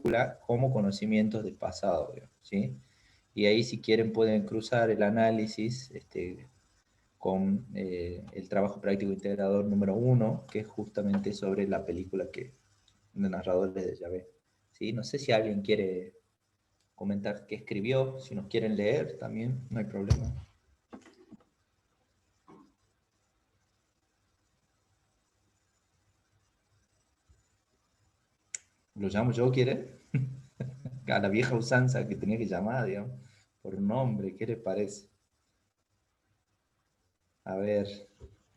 película como conocimientos del pasado, digamos, ¿sí? Y ahí si quieren pueden cruzar el análisis con el trabajo práctico integrador número 1, que es justamente sobre la película de Narradores de Yahvé. ¿Sí? No sé si alguien quiere comentar qué escribió, si nos quieren leer también, no hay problema. ¿Lo llamo yo, quiere? A la vieja usanza que tenía que llamar, digamos, por un nombre, ¿qué le parece? A ver.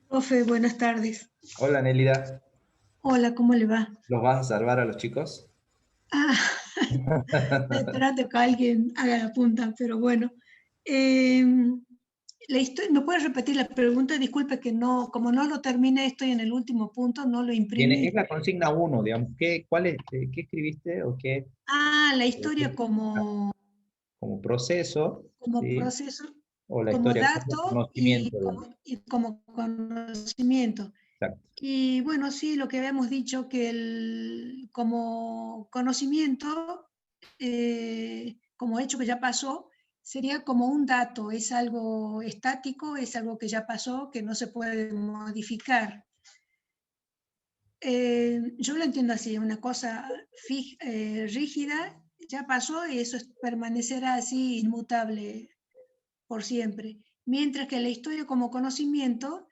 Profe, buenas tardes. Hola, Nélida. Hola, ¿cómo le va? ¿Los vas a salvar a los chicos? Ah, estoy esperando que alguien haga la punta, pero bueno. ¿Me puede repetir la pregunta? Disculpe que no, como no lo terminé, estoy en el último punto, no lo imprimí. Es la consigna 1, digamos. ¿Qué escribiste o qué? La historia Como proceso, como ¿sí? proceso, O la como historia como dato conocimiento, digamos. y como conocimiento. Exacto. Y bueno, sí, lo que habíamos dicho que como conocimiento, como hecho que ya pasó, sería como un dato, es algo estático, es algo que ya pasó, que no se puede modificar. Yo lo entiendo así, una cosa rígida, ya pasó y eso permanecerá así inmutable por siempre. Mientras que la historia como conocimiento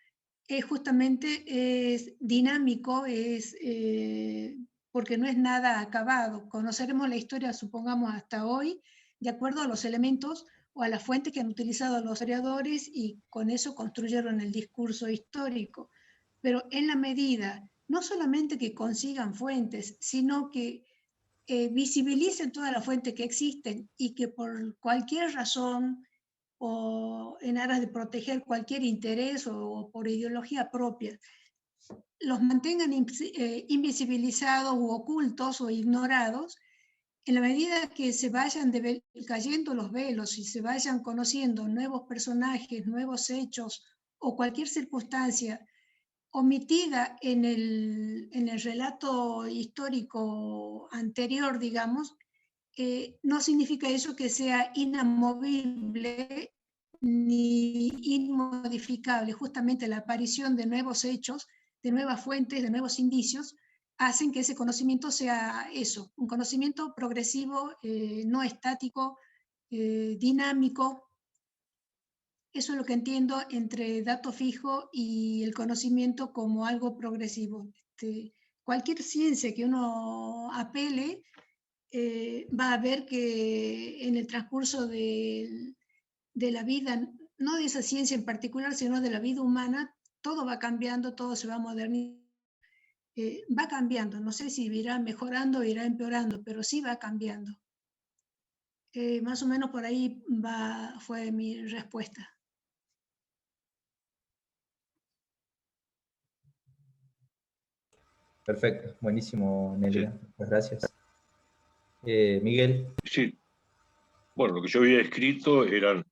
justamente es dinámico, porque no es nada acabado. Conoceremos la historia, supongamos, hasta hoy, de acuerdo a los elementos o a las fuentes que han utilizado los historiadores y con eso construyeron el discurso histórico. Pero en la medida, no solamente que consigan fuentes, sino que visibilicen todas las fuentes que existen y que por cualquier razón o en aras de proteger cualquier interés o por ideología propia, los mantengan invisibilizados u ocultos o ignorados, en la medida que se vayan cayendo los velos y se vayan conociendo nuevos personajes, nuevos hechos o cualquier circunstancia omitida en el relato histórico anterior, digamos, no significa eso que sea inamovible ni inmodificable. Justamente la aparición de nuevos hechos, de nuevas fuentes, de nuevos indicios, hacen que ese conocimiento sea eso, un conocimiento progresivo, no estático, dinámico. Eso es lo que entiendo entre dato fijo y el conocimiento como algo progresivo. Cualquier ciencia que uno apele va a ver que en el transcurso de la vida, no de esa ciencia en particular, sino de la vida humana, todo va cambiando, todo se va modernizando, va cambiando. No sé si irá mejorando o irá empeorando, pero sí va cambiando. Más o menos por ahí fue mi respuesta. Perfecto, buenísimo, Sí. Nélida. Muchas gracias. Miguel. Sí, bueno, lo que yo había escrito eran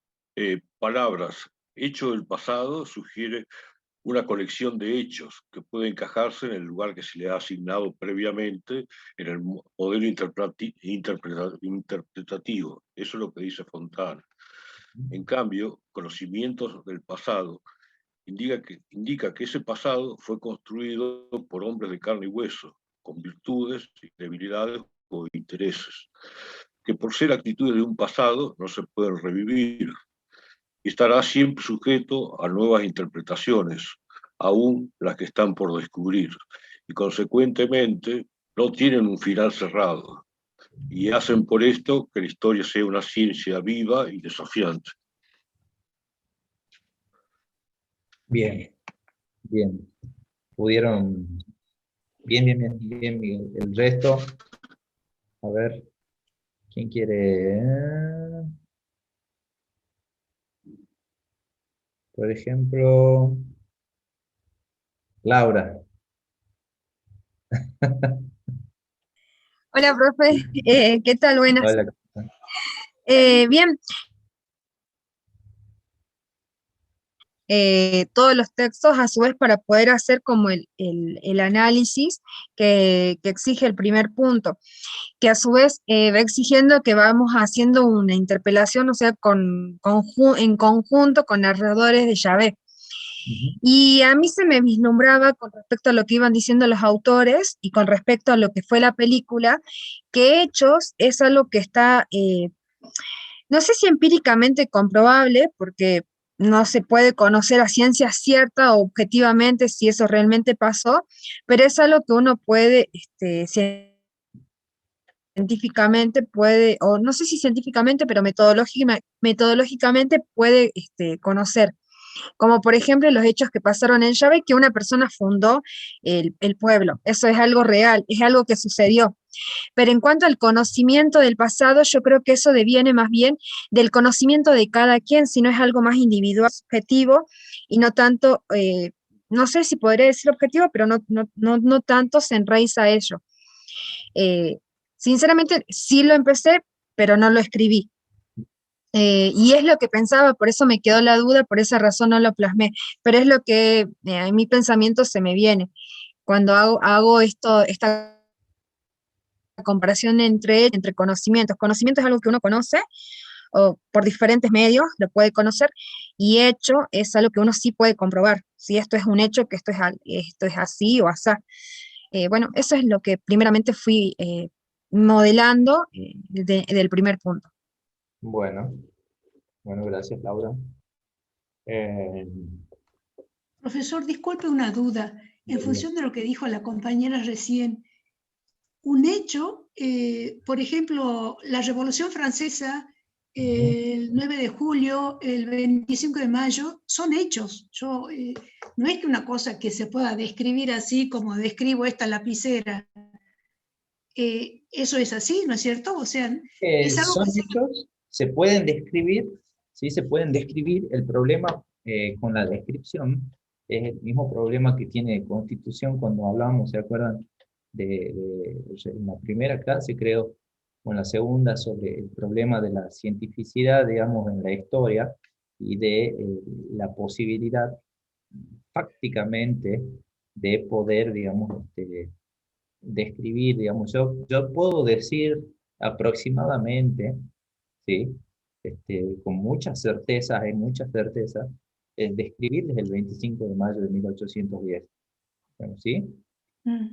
palabras. Hecho del pasado sugiere una colección de hechos que puede encajarse en el lugar que se le ha asignado previamente en el modelo interpretativo. Eso es lo que dice Fontana. En cambio, conocimientos del pasado indica que ese pasado fue construido por hombres de carne y hueso, con virtudes y debilidades o intereses, que por ser actitudes de un pasado no se pueden revivir y estará siempre sujeto a nuevas interpretaciones, aún las que están por descubrir, y consecuentemente no tienen un final cerrado, y hacen por esto que la historia sea una ciencia viva y desafiante. Bien, bien. Pudieron. Bien, bien, bien, bien, Miguel. El resto, a ver, ¿quién quiere? Por ejemplo, Laura. Hola, profe. ¿Qué tal? Buenas. Hola. Bien, todos los textos a su vez para poder hacer como el análisis que exige el primer punto, que a su vez va exigiendo que vamos haciendo una interpelación, o sea, en conjunto con narradores de Yahvé. Ujú. Y a mí se me vislumbraba con respecto a lo que iban diciendo los autores y con respecto a lo que fue la película, que Hechos es algo que está, no sé si empíricamente comprobable, porque no se puede conocer a ciencia cierta o objetivamente si eso realmente pasó, pero es algo que uno puede, científicamente puede, o no sé si científicamente, pero metodológicamente puede conocer, como por ejemplo los hechos que pasaron en Llave, que una persona fundó el pueblo. Eso es algo real, es algo que sucedió. Pero en cuanto al conocimiento del pasado, yo creo que eso deviene más bien del conocimiento de cada quien, si no es algo más individual, subjetivo, y no tanto, no sé si podría decir objetivo, pero no tanto se enraiza a ello. Eh, Sinceramente, sí lo empecé, pero no lo escribí. Y es lo que pensaba, por eso me quedó la duda, por esa razón no lo plasmé, pero es lo que en mi pensamiento se me viene cuando hago esta comparación entre conocimientos. Conocimiento es algo que uno conoce o por diferentes medios lo puede conocer, y hecho es algo que uno sí puede comprobar, si esto es un hecho, que esto es así o asá. Bueno, eso es lo que primeramente fui modelando del primer punto. Bueno, bueno, gracias, Laura. Eh, Profesor, disculpe una duda. En función de lo que dijo la compañera recién, un hecho, por ejemplo, la Revolución Francesa, el 9 de julio, el 25 de mayo, son hechos. No es que una cosa que se pueda describir así como describo esta lapicera. Eso es así, ¿no es cierto? O sea, es algo son que se... hechos, se pueden describir, ¿sí? Se pueden describir. El problema con la descripción es el mismo problema que tiene Constitución cuando hablamos, ¿se acuerdan? En la primera clase, creo, o en la segunda, sobre el problema de la cientificidad, digamos, en la historia, y de la posibilidad, fácticamente, de poder, digamos, describir, digamos, yo puedo decir aproximadamente, ¿sí? Con hay mucha certeza, describir desde el 25 de mayo de 1810, digamos, ¿sí?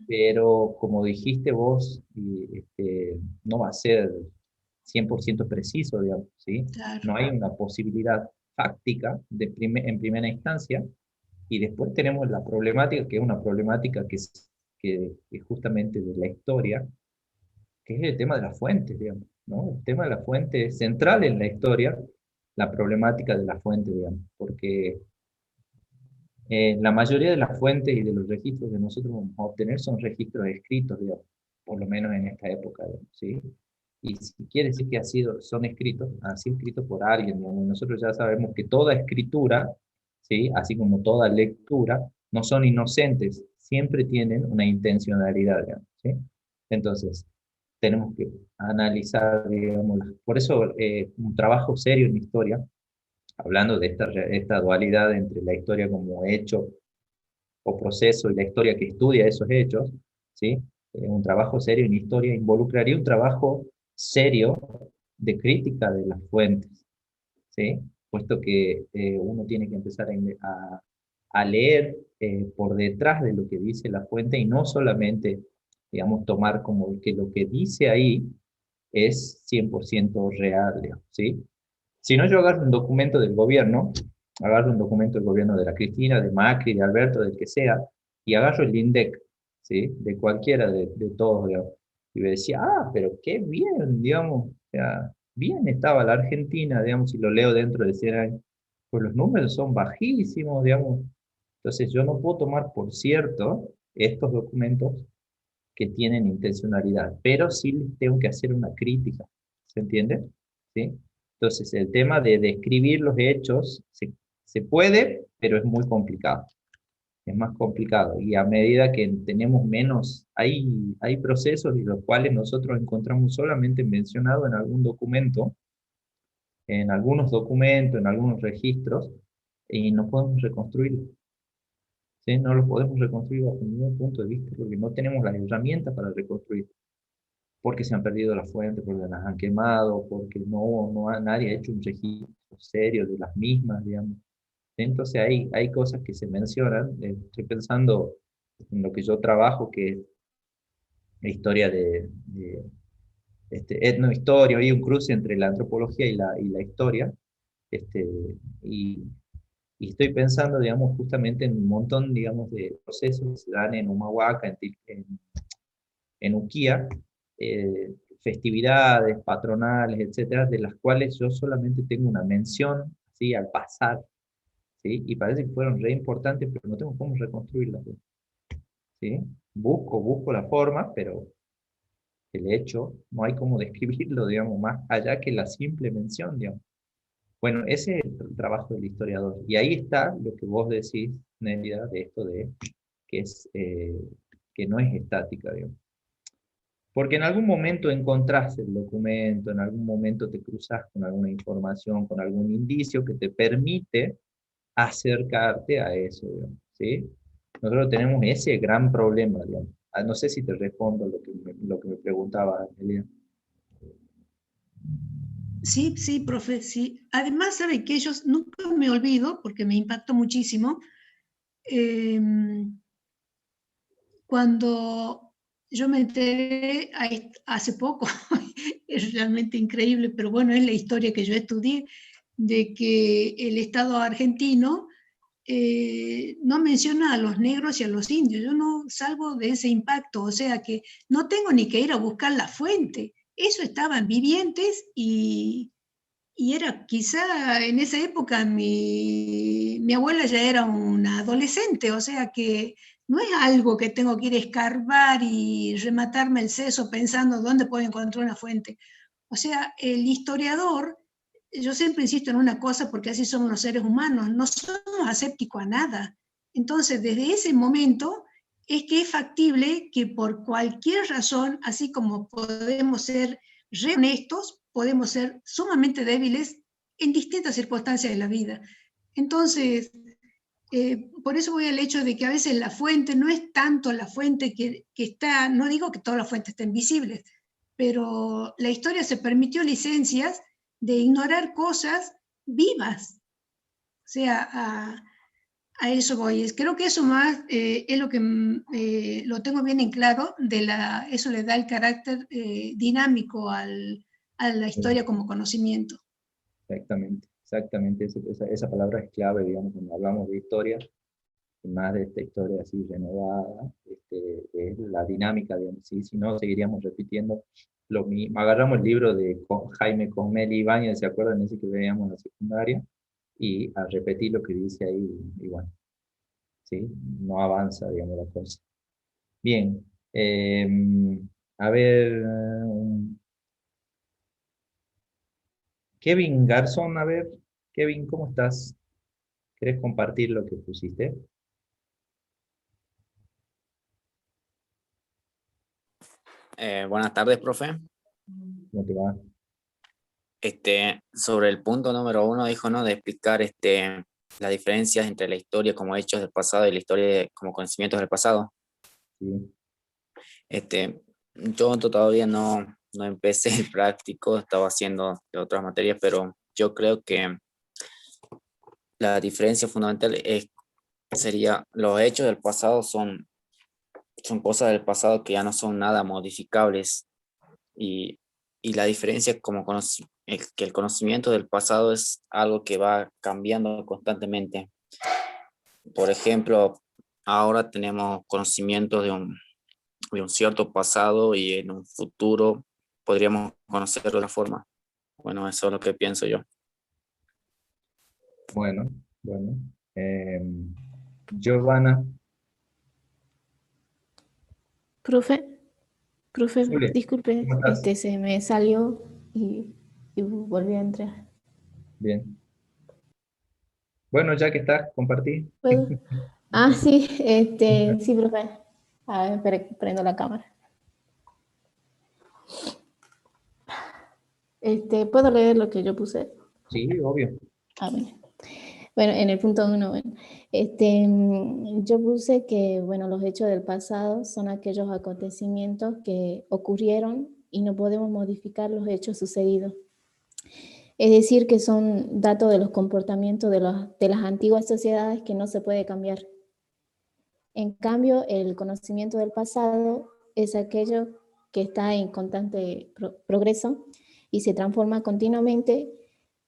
Pero como dijiste vos, no va a ser 100% preciso, digamos, ¿sí? Claro. No hay una posibilidad fáctica en primera instancia, y después tenemos la problemática, que es una problemática que es justamente de la historia, que es el tema de las fuentes, digamos, ¿no? El tema de la fuente es central en la historia, la problemática de la fuente, digamos, porque la mayoría de las fuentes y de los registros que nosotros vamos a obtener son registros escritos, digamos, por lo menos en esta época, digamos, ¿sí? Y si quiere decir que son escritos, así escritos por alguien, digamos, nosotros ya sabemos que toda escritura, ¿sí? Así como toda lectura, no son inocentes, siempre tienen una intencionalidad, digamos, ¿sí? Entonces, tenemos que analizar, digamos, por eso un trabajo serio en historia, hablando de esta dualidad entre la historia como hecho o proceso y la historia que estudia esos hechos, ¿sí? Un trabajo serio en historia involucraría un trabajo serio de crítica de las fuentes, ¿sí? Puesto que uno tiene que empezar a leer por detrás de lo que dice la fuente y no solamente, digamos, tomar como que lo que dice ahí es 100% real, digamos, ¿sí? Si no, yo agarro un documento del gobierno, agarro un documento del gobierno de la Cristina, de Macri, de Alberto, del que sea, y agarro el INDEC, ¿sí? De cualquiera de todos, digamos. Y me decía, pero qué bien, digamos, o sea, bien estaba la Argentina, digamos, si lo leo dentro de 100 años. Pues los números son bajísimos, digamos. Entonces yo no puedo tomar por cierto estos documentos que tienen intencionalidad, pero sí les tengo que hacer una crítica, ¿se entiende? ¿Sí? Entonces, el tema de describir los hechos se puede, pero es muy complicado. Es más complicado. Y a medida que tenemos menos, hay procesos en los cuales nosotros encontramos solamente mencionado en algún documento, en algunos documentos, en algunos registros, y no podemos reconstruirlo. ¿Sí? No lo podemos reconstruir bajo ningún punto de vista porque no tenemos las herramientas para reconstruir. Porque se han perdido las fuentes, porque las han quemado, porque nadie ha hecho un registro serio de las mismas, digamos. Entonces hay cosas que se mencionan. Estoy pensando en lo que yo trabajo, que es la historia etnohistoria, hay un cruce entre la antropología y la historia. Este, y, y estoy pensando, digamos, justamente en un montón, digamos, de procesos que se dan en Humahuaca, en Uquía, festividades patronales, etcétera, de las cuales yo solamente tengo una mención, ¿sí? Al pasar, ¿sí? Y parece que fueron re importantes, pero no tengo cómo reconstruirlas, ¿sí? Busco la forma, pero el hecho no hay cómo describirlo, digamos, más allá que la simple mención, digamos. Bueno, ese es el trabajo del historiador. Y ahí está lo que vos decís, Nélida, de esto de que no es estática, digamos. Porque en algún momento encontrás el documento, en algún momento te cruzas con alguna información, con algún indicio que te permite acercarte a eso, digamos, ¿sí? Nosotros tenemos ese gran problema, digamos. No sé si te respondo lo que me preguntaba, Elia. Sí, sí, profe, sí. Además, sabe que ellos, nunca me olvido, porque me impactó muchísimo, cuando yo me enteré hace poco, es realmente increíble, pero bueno, es la historia que yo estudié, de que el Estado argentino no menciona a los negros y a los indios. Yo no salgo de ese impacto, o sea que no tengo ni que ir a buscar la fuente. Eso estaban vivientes y era quizá en esa época mi abuela ya era una adolescente, o sea que no es algo que tengo que ir a escarbar y rematarme el seso pensando dónde puedo encontrar una fuente. O sea, el historiador, yo siempre insisto en una cosa porque así somos los seres humanos, no somos asépticos a nada. Entonces, desde ese momento es que es factible que por cualquier razón, así como podemos ser re honestos, podemos ser sumamente débiles en distintas circunstancias de la vida. Entonces, por eso voy al hecho de que a veces la fuente no es tanto la fuente que está, no digo que todas las fuentes estén visibles, pero la historia se permitió licencias de ignorar cosas vivas. O sea, a eso voy. Creo que eso más es lo que lo tengo bien en claro, eso le da el carácter dinámico a la historia como conocimiento. Exactamente, exactamente. Esa palabra es clave, digamos, cuando hablamos de historia, más de esta historia así renovada, es la dinámica, digamos, ¿sí? Si no, seguiríamos repitiendo lo mismo. Agarramos el libro de Jaime Cosmel Ibáñez, ¿se acuerdan? Ese que veíamos en la secundaria, y a repetir lo que dice ahí, y bueno, ¿sí? No avanza, digamos, la cosa. Bien, a ver, Kevin Garzón, a ver, Kevin, ¿cómo estás? ¿Querés compartir lo que pusiste? Buenas tardes, profe. ¿Cómo te va? Sobre el punto número 1 dijo, ¿no? De explicar las diferencias entre la historia como hechos del pasado y la historia como conocimientos del pasado. Sí. Yo todavía no empecé el práctico, estaba haciendo de otras materias, pero yo creo que la diferencia fundamental sería los hechos del pasado son cosas del pasado que ya no son nada modificables y la diferencia es como que el conocimiento del pasado es algo que va cambiando constantemente. Por ejemplo, ahora tenemos conocimiento de un cierto pasado y en un futuro podríamos conocerlo de otra forma. Bueno, eso es lo que pienso yo. Bueno. Giovanna, Profe, Zule, disculpe, ¿cómo estás? se me salió y volví a entrar. Bien. Bueno, ya que estás, compartí. ¿Puedo? Ah, sí, sí, profe. A ver, prendo la cámara. ¿Puedo leer lo que yo puse? Sí, obvio. A ver. Bueno, en el punto 1, bueno, yo puse que, bueno, los hechos del pasado son aquellos acontecimientos que ocurrieron y no podemos modificar los hechos sucedidos. Es decir, que son datos de los comportamientos de las antiguas sociedades que no se puede cambiar. En cambio, el conocimiento del pasado es aquello que está en constante progreso y se transforma continuamente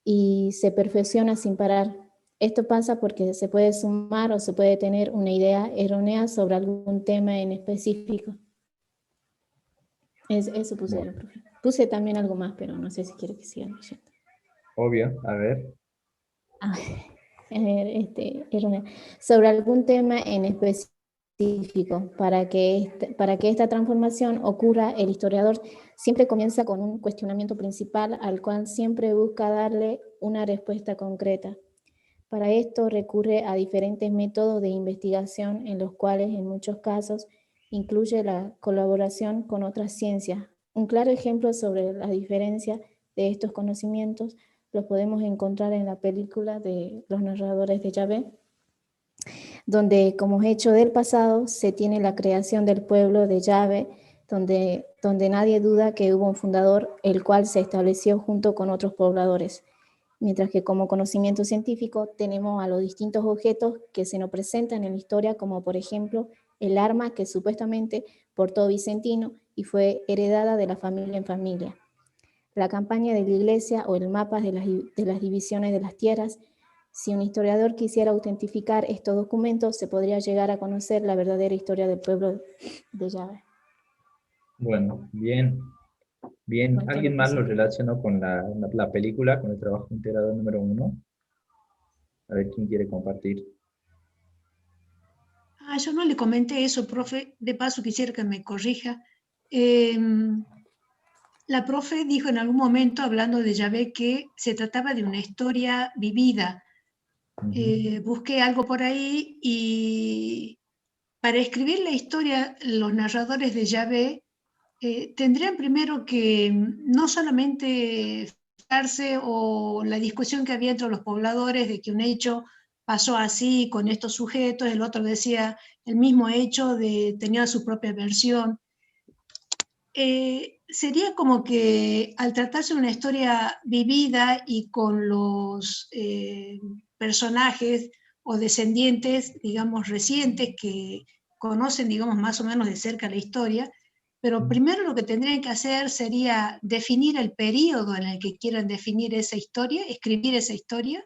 y se perfecciona sin parar. Esto pasa porque se puede sumar o se puede tener una idea errónea sobre algún tema en específico. Eso puse yo, Bueno, profe. Puse también algo más, pero no sé si quiero que sigan leyendo. obvio, a ver. A ver, errónea. Sobre algún tema en específico. Para que esta transformación ocurra, el historiador siempre comienza con un cuestionamiento principal al cual siempre busca darle una respuesta concreta. Para esto recurre a diferentes métodos de investigación en los cuales en muchos casos incluye la colaboración con otras ciencias. Un claro ejemplo sobre la diferencia de estos conocimientos los podemos encontrar en la película de Los narradores de Yahvé, donde como hecho del pasado se tiene la creación del pueblo de Yahvé, donde nadie duda que hubo un fundador, el cual se estableció junto con otros pobladores. Mientras que como conocimiento científico tenemos a los distintos objetos que se nos presentan en la historia, como por ejemplo el arma que supuestamente portó Vicentino y fue heredada de la familia en familia, la campaña de la iglesia o el mapa de las divisiones de las tierras. Si un historiador quisiera autentificar estos documentos, se podría llegar a conocer la verdadera historia del pueblo de Yahvé. Bueno, bien. Bien, Bueno, esto ¿alguien lo más puse. lo relacionó con la película, con el trabajo integrador número 1? A ver quién quiere compartir. Yo no le comenté eso, profe. De paso quisiera que me corrija. La profe dijo en algún momento, hablando de Yahvé, que se trataba de una historia vivida. Busqué algo por ahí y para escribir la historia, los narradores de Yahvé tendrían primero que no solamente fijarse o la discusión que había entre los pobladores de que un hecho pasó así con estos sujetos, el otro decía el mismo hecho, tenía su propia versión. Sería como que al tratarse de una historia vivida y con los personajes o descendientes, digamos, recientes que conocen, digamos, más o menos de cerca la historia, pero primero lo que tendrían que hacer sería definir el periodo en el que quieran definir esa historia, escribir esa historia,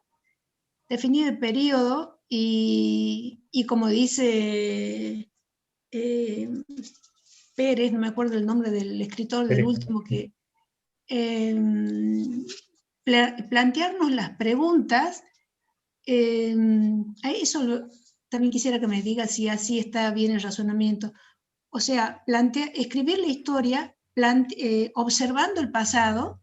definir el periodo y como dice Pérez, no me acuerdo el nombre del escritor del último, que plantearnos las preguntas. A eso también quisiera que me diga si así está bien el razonamiento. O sea, escribir la historia observando el pasado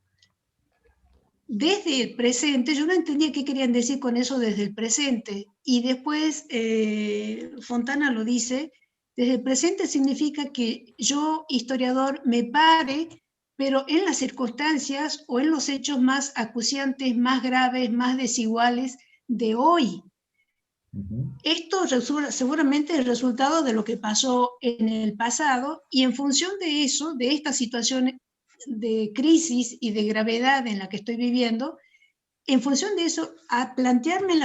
desde el presente. Yo no entendía qué querían decir con eso desde el presente. Y después Fontana lo dice, desde el presente significa que yo, historiador, me pare, pero en las circunstancias o en los hechos más acuciantes, más graves, más desiguales de hoy. Esto seguramente es el resultado de lo que pasó en el pasado y en función de eso, de esta situación de crisis y de gravedad en la que estoy viviendo, en función de eso, a plantearme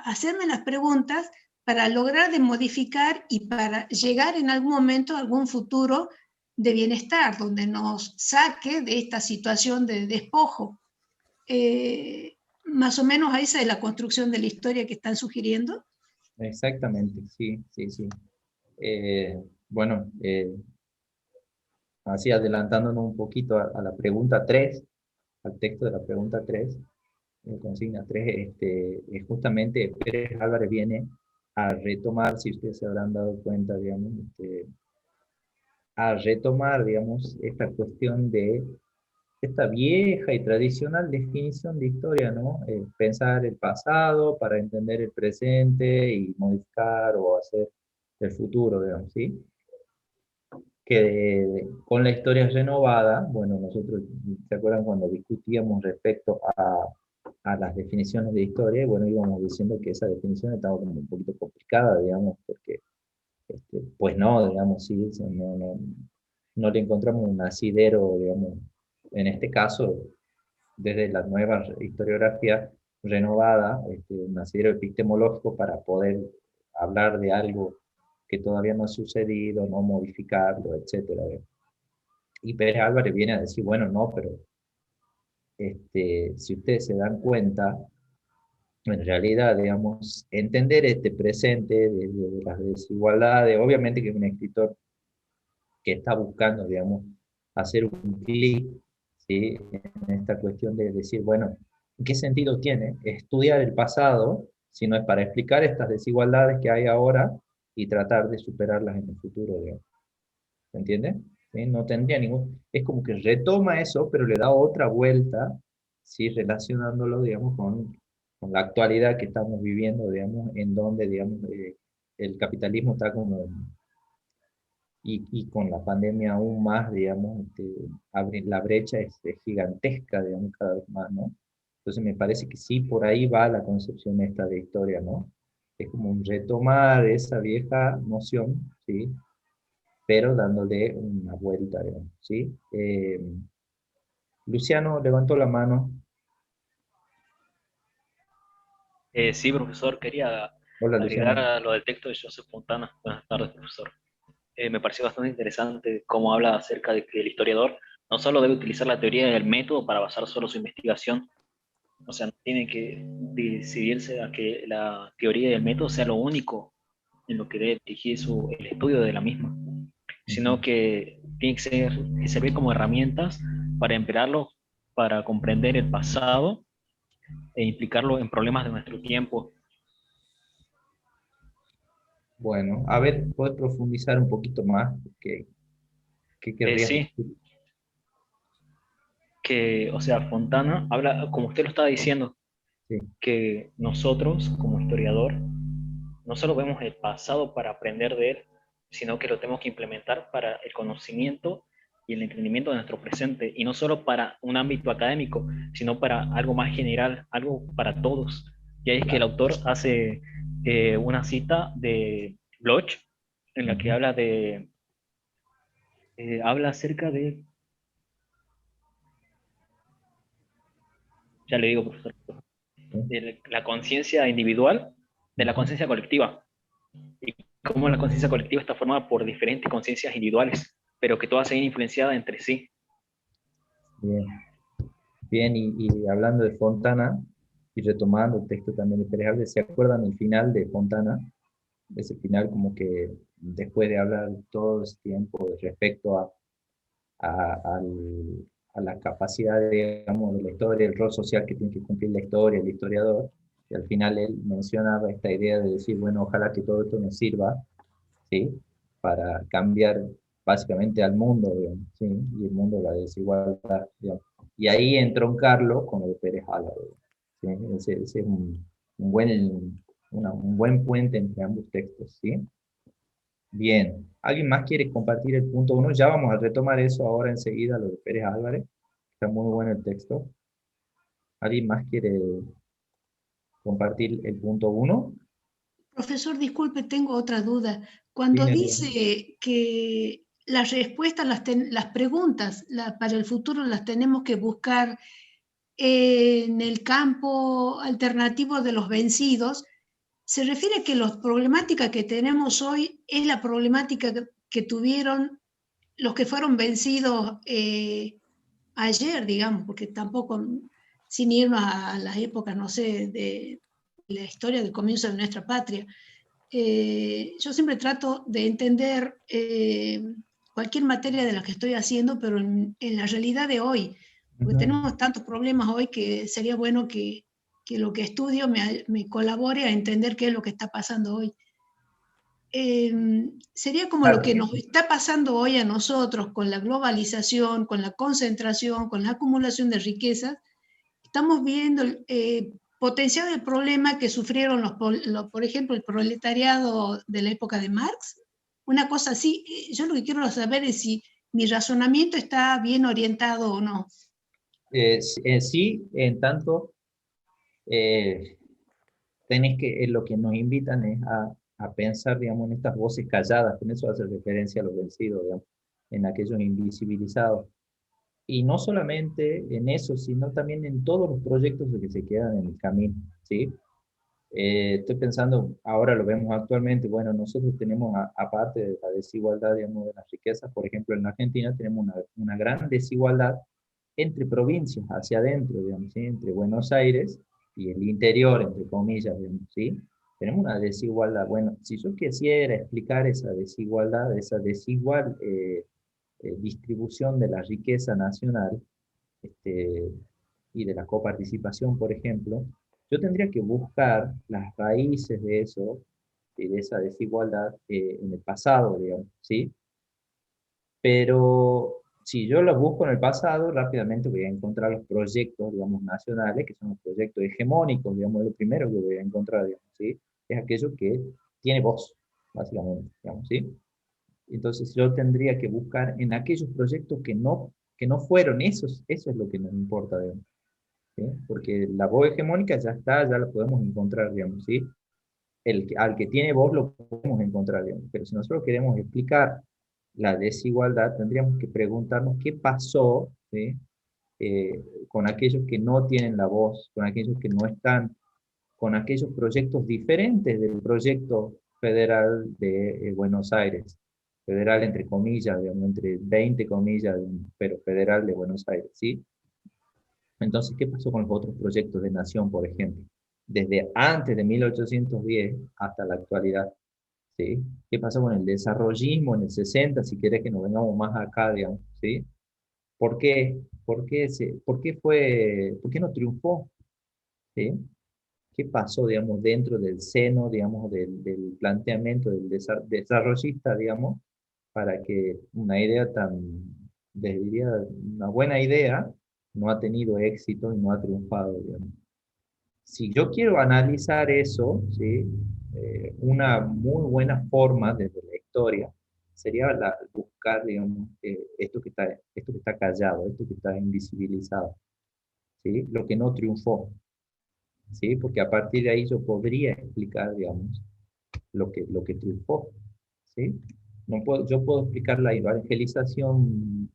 hacerme las preguntas para lograr de modificar y para llegar en algún momento a algún futuro de bienestar, donde nos saque de esta situación de despojo. Más o menos a esa es la construcción de la historia que están sugiriendo. Exactamente, sí, sí, sí. Bueno, así adelantándonos un poquito a la pregunta 3, al texto de la pregunta 3, consigna 3, justamente Pérez Álvarez viene a retomar, si ustedes se habrán dado cuenta, digamos, a retomar, digamos, esta cuestión de esta vieja y tradicional definición de historia, ¿no? Pensar el pasado para entender el presente y modificar o hacer el futuro, digamos, ¿sí? Que con la historia renovada, bueno, nosotros, ¿se acuerdan cuando discutíamos respecto a las definiciones de historia, y bueno, íbamos diciendo que esa definición estaba como un poquito complicada, digamos, porque, pues no, digamos, sí, no le encontramos un asidero, digamos, en este caso, desde la nueva historiografía renovada, un asidero epistemológico para poder hablar de algo que todavía no ha sucedido, no modificarlo, etcétera. Y Pérez Álvarez viene a decir, bueno, no, pero si ustedes se dan cuenta, en realidad, digamos, entender este presente de las desigualdades, obviamente que es un escritor que está buscando, digamos, hacer un clic, ¿sí?, en esta cuestión de decir, bueno, ¿qué sentido tiene estudiar el pasado si no es para explicar estas desigualdades que hay ahora y tratar de superarlas en el futuro, digamos? ¿Se entiende? ¿Sí? No tendría ningún... Es como que retoma eso, pero le da otra vuelta, ¿sí?, relacionándolo, digamos, con la actualidad que estamos viviendo, digamos, en donde, digamos, el capitalismo está como... Y con la pandemia aún más, digamos, la brecha es gigantesca, digamos, cada vez más, ¿no? Entonces me parece que sí, por ahí va la concepción esta de historia, ¿no? Es como un retomar esa vieja noción, ¿sí?, pero dándole una vuelta, digamos, ¿sí? Luciano levantó la mano. Sí, profesor, quería Hola, agregar Luciano. a lo del texto de Joseph Fontana. Buenas tardes, profesor. Me pareció bastante interesante cómo habla acerca de que el historiador no solo debe utilizar la teoría del método para basar solo su investigación, o sea, no tiene que decidirse a que la teoría del método sea lo único en lo que debe dirigir el estudio de la misma, sino que tiene que servir como herramientas para emplearlo para comprender el pasado e implicarlo en problemas de nuestro tiempo. Bueno, a ver, ¿puedes profundizar un poquito más? ¿Qué querrías Sí, decir? que, o sea, Fontana habla, como usted lo estaba diciendo, Sí. que nosotros como historiador no solo vemos el pasado para aprender de él, sino que lo tenemos que implementar para el conocimiento y el entendimiento de nuestro presente, y no solo para un ámbito académico, sino para algo más general, algo para todos. Y ahí es que el autor hace una cita de Bloch, en la que habla acerca de, ya le digo, profesor, de la conciencia individual, de la conciencia colectiva, y cómo la conciencia colectiva está formada por diferentes conciencias individuales, pero que todas se ven influenciadas entre sí. Bien, bien, y hablando de Fontana, y retomando el texto también de Pérez Álvarez, ¿se acuerdan el final de Fontana? Ese final como que después de hablar todo ese tiempo respecto a la capacidad, digamos, de la historia, el rol social que tiene que cumplir la historia, el historiador, y al final él mencionaba esta idea de decir, bueno, ojalá que todo esto nos sirva, ¿sí?, para cambiar básicamente al mundo, digamos, ¿sí?, y el mundo de la desigualdad, digamos. Y ahí entroncarlo con lo de Pérez Álvarez, ¿sí? Ese es un buen puente entre ambos textos, ¿sí? Bien, ¿alguien más quiere compartir el punto uno? Ya vamos a retomar eso ahora enseguida, lo de Pérez Álvarez. Está muy bueno el texto. ¿Alguien más quiere compartir el punto uno? Profesor, disculpe, tengo otra duda. Sí, Cuando Nerea. dice que las respuestas, las preguntas para el futuro las tenemos que buscar en el campo alternativo de los vencidos, ¿se refiere a que la problemática que tenemos hoy es la problemática que tuvieron los que fueron vencidos ayer, digamos, porque tampoco, sin irnos a las épocas, no sé, de la historia del comienzo de nuestra patria? Yo siempre trato de entender cualquier materia de la que estoy haciendo, pero en la realidad de hoy, porque tenemos tantos problemas hoy que sería bueno que lo que estudio me colabore a entender qué es lo que está pasando hoy. Sería como lo que nos está pasando hoy a nosotros con la globalización, con la concentración, con la acumulación de riquezas. Estamos viendo potenciado el problema que sufrieron por ejemplo, el proletariado de la época de Marx. Una cosa así. Yo lo que quiero saber es si mi razonamiento está bien orientado o no. Sí, en tanto tenés que, lo que nos invitan es a pensar, digamos, en estas voces calladas, con eso hace referencia a los vencidos, digamos, en aquellos invisibilizados. Y no solamente en eso, sino también en todos los proyectos que se quedan en el camino, ¿sí? Estoy pensando, ahora lo vemos actualmente, bueno, nosotros tenemos, aparte de la desigualdad, digamos, de las riquezas, por ejemplo, en Argentina tenemos una gran desigualdad entre provincias, hacia adentro, digamos, ¿sí? Entre Buenos Aires y el interior, entre comillas, digamos, ¿sí? Tenemos una desigualdad. Bueno, si yo quisiera explicar esa desigualdad, esa desigual distribución de la riqueza nacional, este, y de la coparticipación, por ejemplo, yo tendría que buscar las raíces de eso, de esa desigualdad en el pasado, digamos, ¿sí? Pero si yo lo busco en el pasado, rápidamente voy a encontrar los proyectos, digamos, nacionales, que son los proyectos hegemónicos, digamos, lo primero que voy a encontrar, digamos, ¿sí? Es aquello que tiene voz, básicamente, digamos, ¿sí? Entonces yo tendría que buscar en aquellos proyectos que no fueron esos, eso es lo que nos importa, digamos, ¿sí? Porque la voz hegemónica ya está, ya la podemos encontrar, digamos, ¿sí? Al que tiene voz lo podemos encontrar, digamos, pero si nosotros queremos explicar la desigualdad, tendríamos que preguntarnos qué pasó, ¿sí? Con aquellos que no tienen la voz, con aquellos que no están, con aquellos proyectos diferentes del proyecto federal de Buenos Aires, federal entre comillas, digamos, entre 20 comillas, pero federal de Buenos Aires, ¿sí? Entonces, ¿qué pasó con los otros proyectos de nación, por ejemplo? Desde antes de 1810 hasta la actualidad, ¿sí? ¿Qué pasó con el desarrollismo en el 60, si querés que nos vengamos más acá, digamos, ¿sí? ¿Por qué? ¿Por qué no triunfó? ¿Sí? ¿Qué pasó, digamos, dentro del seno, digamos, del planteamiento del desarrollista, digamos, para que una idea tan, les diría, una buena idea, no ha tenido éxito y no ha triunfado, digamos? Si yo quiero analizar eso, ¿sí? Una muy buena forma desde la historia sería buscar, digamos, esto que está callado, esto que está invisibilizado, ¿sí? Lo que no triunfó, ¿sí? Porque a partir de ahí yo podría explicar, digamos, lo que triunfó, ¿sí? No puedo, yo puedo explicar la evangelización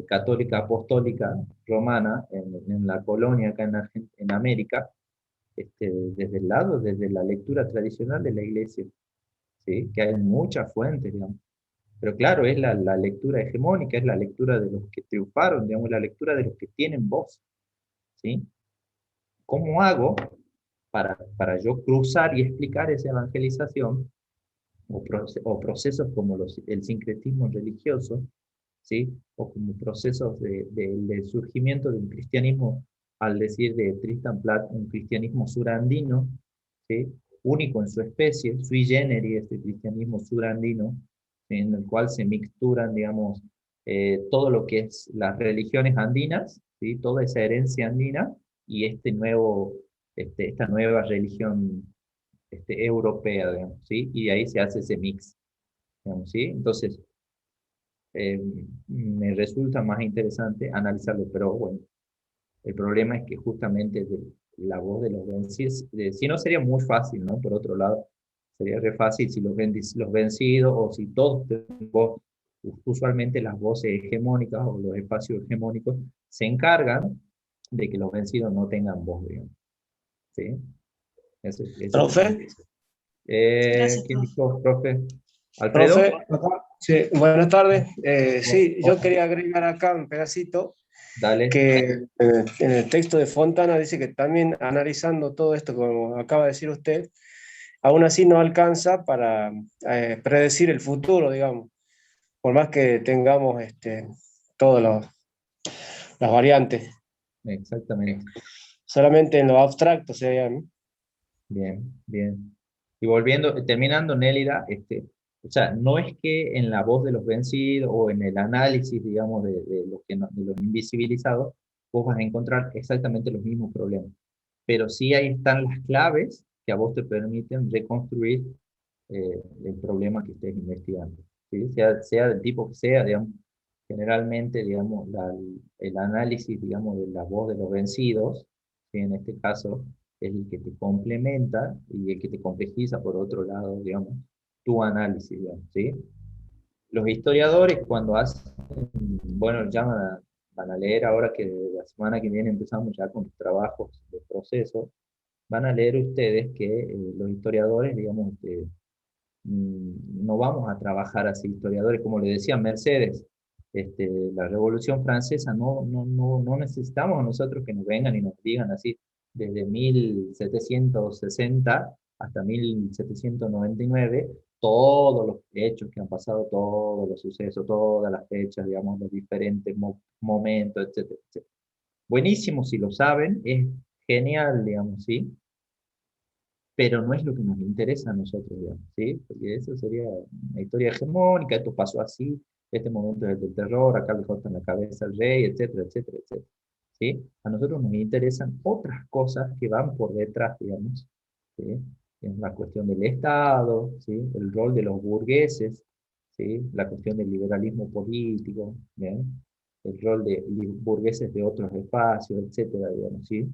católica apostólica romana en la colonia acá en América, desde el lado, desde la lectura tradicional de la iglesia, ¿sí? Que hay muchas fuentes, digamos. Pero claro, es la lectura hegemónica, es la lectura de los que triunfaron, digamos, la lectura de los que tienen voz, ¿sí? ¿Cómo hago para yo cruzar y explicar esa evangelización o procesos como el sincretismo religioso, ¿sí? O como procesos del surgimiento de un cristianismo, al decir de Tristan Platt, un cristianismo surandino, ¿sí? Único en su especie, sui generis, este cristianismo surandino, en el cual se mixturan, digamos, todo lo que es las religiones andinas, ¿sí? Toda esa herencia andina y esta nueva religión europea, digamos, ¿sí? Y de ahí se hace ese mix, digamos, ¿sí? Entonces, eh, me resulta más interesante analizarlo, pero bueno, el problema es que justamente la voz de los vencidos, si no sería muy fácil, ¿no? Por otro lado, sería re fácil si los vencidos o si todos tienen voz, usualmente las voces hegemónicas o los espacios hegemónicos se encargan de que los vencidos no tengan voz, digamos, ¿sí? Eso Profe, Gracias, ¿Quién profe. dijo, profe? ¿Alfredo? profe, sí, buenas tardes. Sí, yo Ojo, quería agregar acá un pedacito dale. que en el texto de Fontana dice que también analizando todo esto, como acaba de decir usted, aún así no alcanza para predecir el futuro, digamos, por más que tengamos todas las variantes, Exactamente. solamente en lo abstracto sería, ¿no? Bien, bien. Y volviendo, terminando, Nélida, o sea, no es que en la voz de los vencidos o en el análisis, digamos, de los de los invisibilizados, vos vas a encontrar exactamente los mismos problemas. Pero sí ahí están las claves que a vos te permiten reconstruir el problema que estés investigando, ¿sí? Sea del tipo que sea, digamos, generalmente, digamos, el análisis, digamos, de la voz de los vencidos, ¿sí? En este caso, es el que te complementa y el que te complejiza por otro lado, digamos, tu análisis, digamos, ¿sí? Los historiadores cuando hacen, bueno, ya van a leer ahora que la semana que viene empezamos ya con los trabajos de proceso, van a leer ustedes que los historiadores, digamos, no vamos a trabajar así, historiadores, como le decía Mercedes, la Revolución Francesa no necesitamos nosotros que nos vengan y nos digan así, desde 1760 hasta 1799, todos los hechos que han pasado, todos los sucesos, todas las fechas, digamos, los diferentes momentos, etcétera, etcétera. Buenísimo si lo saben, es genial, digamos, ¿sí? Pero no es lo que nos interesa a nosotros, digamos, ¿sí? Porque eso sería una historia hegemónica, esto pasó así, este momento es el del terror, acá le cortan la cabeza al rey, etcétera, etcétera, etcétera, ¿sí? A nosotros nos interesan otras cosas que van por detrás, digamos, ¿sí? Es la cuestión del Estado, ¿sí? El rol de los burgueses, ¿sí? La cuestión del liberalismo político, ¿bien? El rol de burgueses de otros espacios, etcétera, digamos, ¿sí?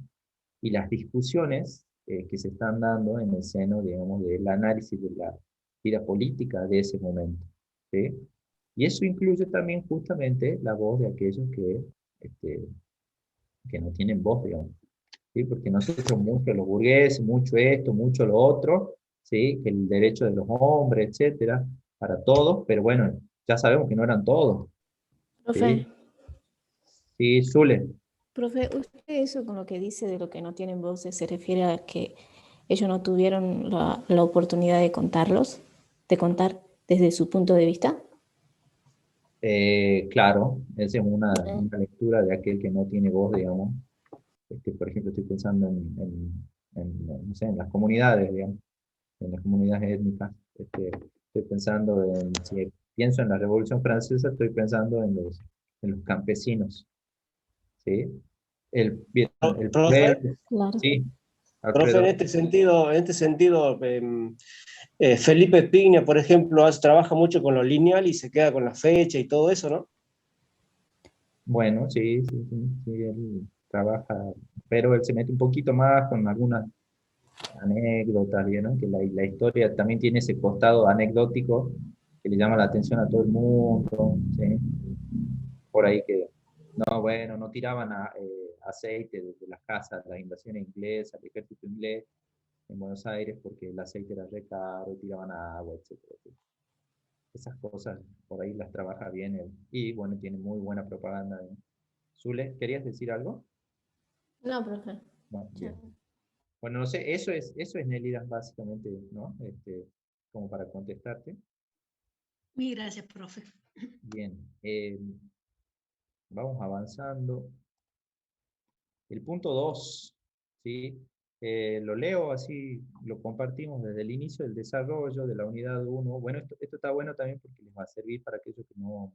Y las discusiones que se están dando en el seno, digamos, del análisis de la vida política de ese momento, ¿sí? Y eso incluye también justamente la voz de aquellos este, que no tienen voz, digamos, ¿sí? Porque nosotros mucho los burgueses, mucho esto, mucho lo otro, ¿sí? Que el derecho de los hombres, etcétera, para todos, pero bueno, ya sabemos que no eran todos, Profe, ¿sí? Sí, Zule. profe, ¿usted eso con lo que dice de lo que no tienen voces se refiere a que ellos no tuvieron la oportunidad de contarlos, de contar desde su punto de vista? Claro, esa es Eh, una lectura de aquel que no tiene voz, digamos. Por ejemplo, estoy pensando no sé, en las comunidades, digamos, en las comunidades étnicas. Estoy pensando si pienso en la Revolución Francesa, estoy pensando en los campesinos, ¿sí? El Profe, pueblo, Claro. sí, profe, Alfredo. en este sentido, Felipe Piña, por ejemplo, trabaja mucho con lo lineal y se queda con la fecha y todo eso, ¿no? Bueno, sí, sí, sí, sí, él trabaja, pero él se mete un poquito más con algunas anécdotas, ¿no? Que la historia también tiene ese costado anecdótico que le llama la atención a todo el mundo, ¿sí? Por ahí que, no, bueno, no tiraban aceite desde las casas, las invasiones inglesas, el ejército inglés en Buenos Aires porque el aceite era re caro, tiraban agua, etcétera, etcétera. Esas cosas por ahí las trabaja bien él. Y bueno, tiene muy buena propaganda. Zule, ¿querías decir algo? No, profe. No, Ya. bien. Bueno, no sé, eso es Nélida, básicamente, ¿no? Como para contestarte. Mil gracias, profe. Bien, vamos avanzando. El punto 2, ¿sí? Lo leo así, lo compartimos desde el inicio del desarrollo de la unidad 1. Bueno, esto está bueno también porque les va a servir para aquellos que no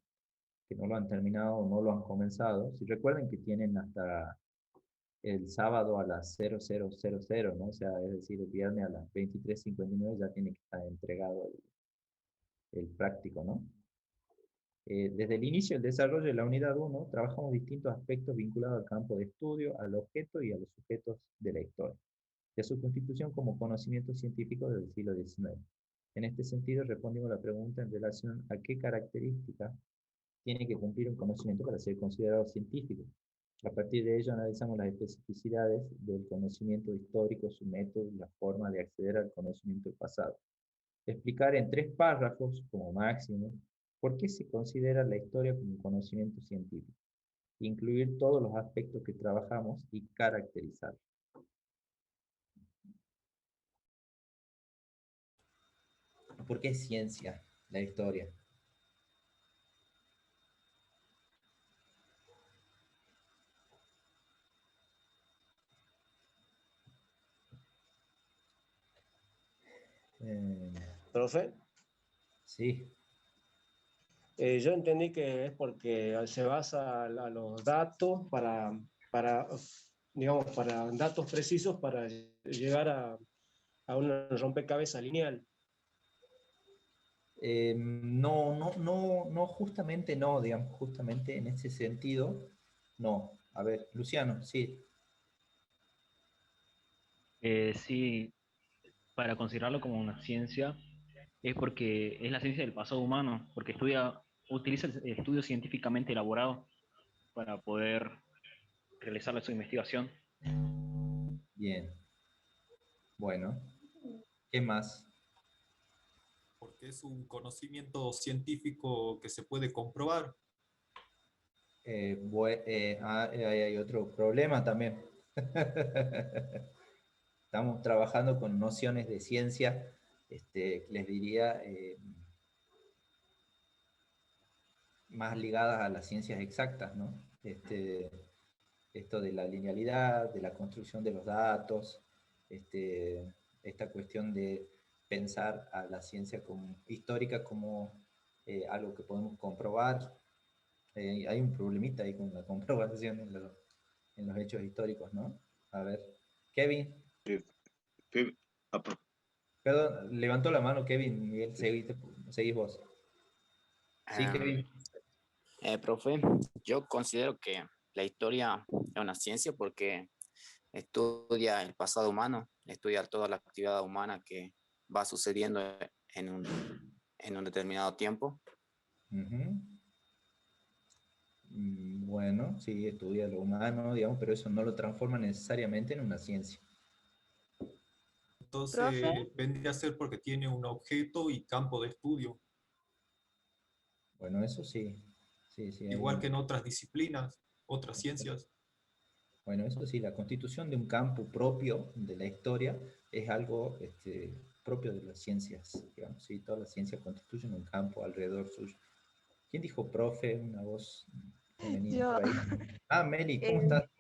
lo han terminado o no lo han comenzado. Si recuerden que tienen hasta el sábado a las 00:00, ¿no? O sea, es decir, el viernes a las 23:59 ya tiene que estar entregado el práctico, ¿no? Desde el inicio del desarrollo de la unidad 1, trabajamos distintos aspectos vinculados al campo de estudio, al objeto y a los sujetos de la historia, y a su constitución como conocimiento científico del siglo XIX. En este sentido, respondimos la pregunta en relación a qué características tiene que cumplir un conocimiento para ser considerado científico. A partir de ello analizamos las especificidades del conocimiento histórico, su método y la forma de acceder al conocimiento del pasado. Explicar en 3 párrafos, como máximo, por qué se considera la historia como un conocimiento científico. Incluir todos los aspectos que trabajamos y caracterizar. ¿Por qué es ciencia la historia? Profe, Sí, yo entendí que es porque se basa a los datos para, digamos, para datos precisos para llegar a un rompecabezas lineal. no, justamente no, digamos, justamente en ese sentido, no. A ver, Luciano, sí. Sí, para considerarlo como una ciencia es porque es la ciencia del pasado humano, porque utiliza el estudio científicamente elaborado para poder realizar su investigación. Bien, bueno, ¿qué más? Porque es un conocimiento científico que se puede comprobar. Ahí hay otro problema también. Estamos trabajando con nociones de ciencia, les diría, más ligadas a las ciencias exactas, ¿no? Esto de la linealidad, de la construcción de los datos, esta cuestión de pensar a la ciencia como, histórica como algo que podemos comprobar. Hay un problemita ahí con la comprobación en los hechos históricos, ¿no? A ver, Kevin, Fe- apro- perdón, levantó la mano Kevin, Miguel, seguís vos. Sí, Em, Kevin. Profe, yo considero que la historia es una ciencia porque estudia el pasado humano, estudia toda la actividad humana que va sucediendo en un determinado tiempo. Ujú. Bueno, sí, estudia lo humano, digamos, pero eso no lo transforma necesariamente en una ciencia. Profe, Entonces, vendría a ser porque tiene un objeto y campo de estudio, Bueno, eso sí, sí, sí, hay igual que un... en otras disciplinas, otras ciencias. Bueno, eso sí, la constitución de un campo propio de la historia es algo propio de las ciencias, digamos, sí, todas las ciencias constituyen un campo alrededor suyo. ¿Quién dijo profe? Una voz femenina yo, por ahí. Ah, Meli, ¿cómo eh, estás?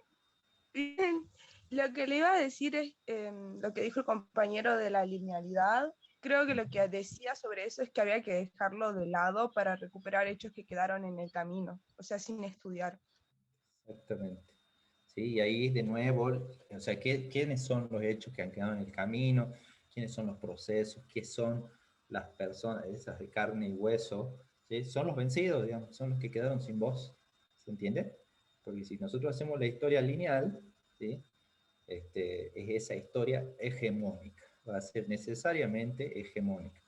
bien, lo que le iba a decir es lo que dijo el compañero de la linealidad. Creo que lo que decía sobre eso es que había que dejarlo de lado para recuperar hechos que quedaron en el camino, o sea, sin estudiar. Exactamente. Sí, y ahí de nuevo, o sea, ¿quiénes son los hechos que han quedado en el camino? ¿Quiénes son los procesos? ¿Qué son las personas, esas de carne y hueso? ¿Sí? Son los vencidos, digamos, son los que quedaron sin voz. ¿Se entiende? Porque si nosotros hacemos la historia lineal, ¿sí? Es esa historia hegemónica, va a ser necesariamente hegemónica.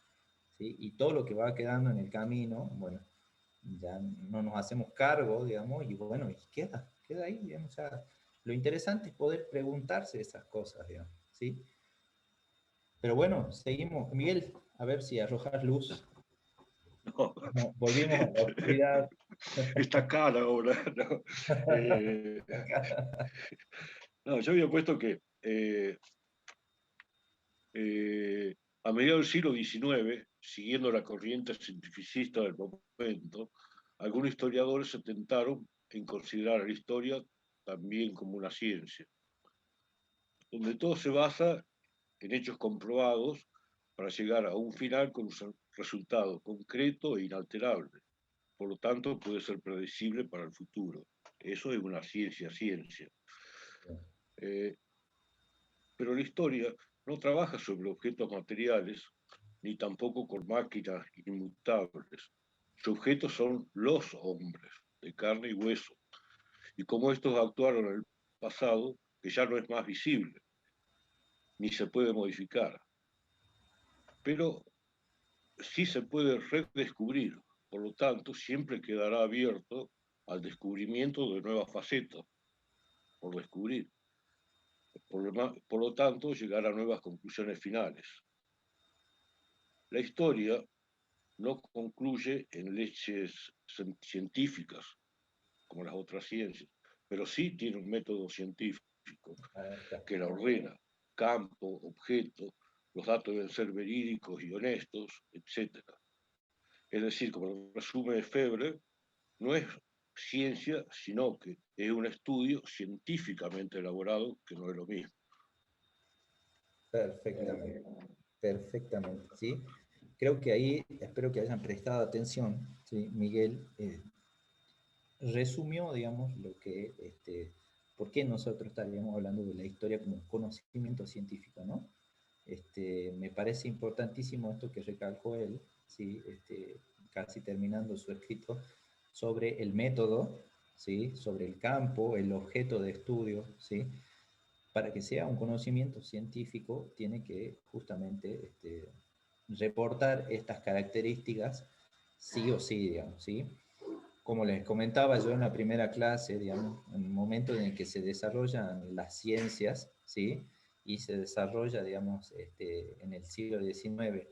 ¿Sí? Y todo lo que va quedando en el camino, bueno, ya no nos hacemos cargo, digamos, y bueno, y queda ahí, digamos, o sea, lo interesante es poder preguntarse esas cosas, digamos, ¿sí? Pero bueno, seguimos. Miguel, a ver si arrojas luz. no, Volvimos a la oscuridad. está cara ahora. ¿No? Eh, no, yo había puesto que a mediados del siglo XIX, siguiendo la corriente cientificista del momento, algunos historiadores se tentaron en considerar a la historia también como una ciencia, donde todo se basa en hechos comprobados para llegar a un final con un resultado concreto e inalterable. Por lo tanto, puede ser predecible para el futuro. Eso es una ciencia. Eh, pero la historia no trabaja sobre objetos materiales, ni tampoco con máquinas inmutables. Sus objetos son los hombres, de carne y hueso, y cómo estos actuaron en el pasado, que ya no es más visible, ni se puede modificar. Pero sí se puede redescubrir, por lo tanto, siempre quedará abierto al descubrimiento de nuevas facetas por descubrir. Por lo tanto, llegar a nuevas conclusiones finales. La historia no concluye en leyes científicas como las otras ciencias, pero sí tiene un método científico que la ordena, campo, objeto, los datos deben ser verídicos y honestos, etc. Es decir, como el resumen de Febre, no es ciencia, sino que es un estudio científicamente elaborado, que no es lo mismo. Perfectamente, perfectamente, ¿sí? Creo que ahí, espero que hayan prestado atención, ¿sí? Miguel resumió, digamos, lo que, por qué nosotros estaríamos hablando de la historia como conocimiento científico, ¿no? Me parece importantísimo esto que recalcó él, ¿sí? Casi terminando su escrito, sobre el método, ¿sí? Sobre el campo, el objeto de estudio, ¿sí? para que sea un conocimiento científico, tiene que justamente reportar estas características sí o sí, digamos, ¿sí? Como les comentaba yo en la primera clase, digamos, en el momento en el que se desarrollan las ciencias, ¿sí? Y se desarrolla, digamos, en el siglo XIX,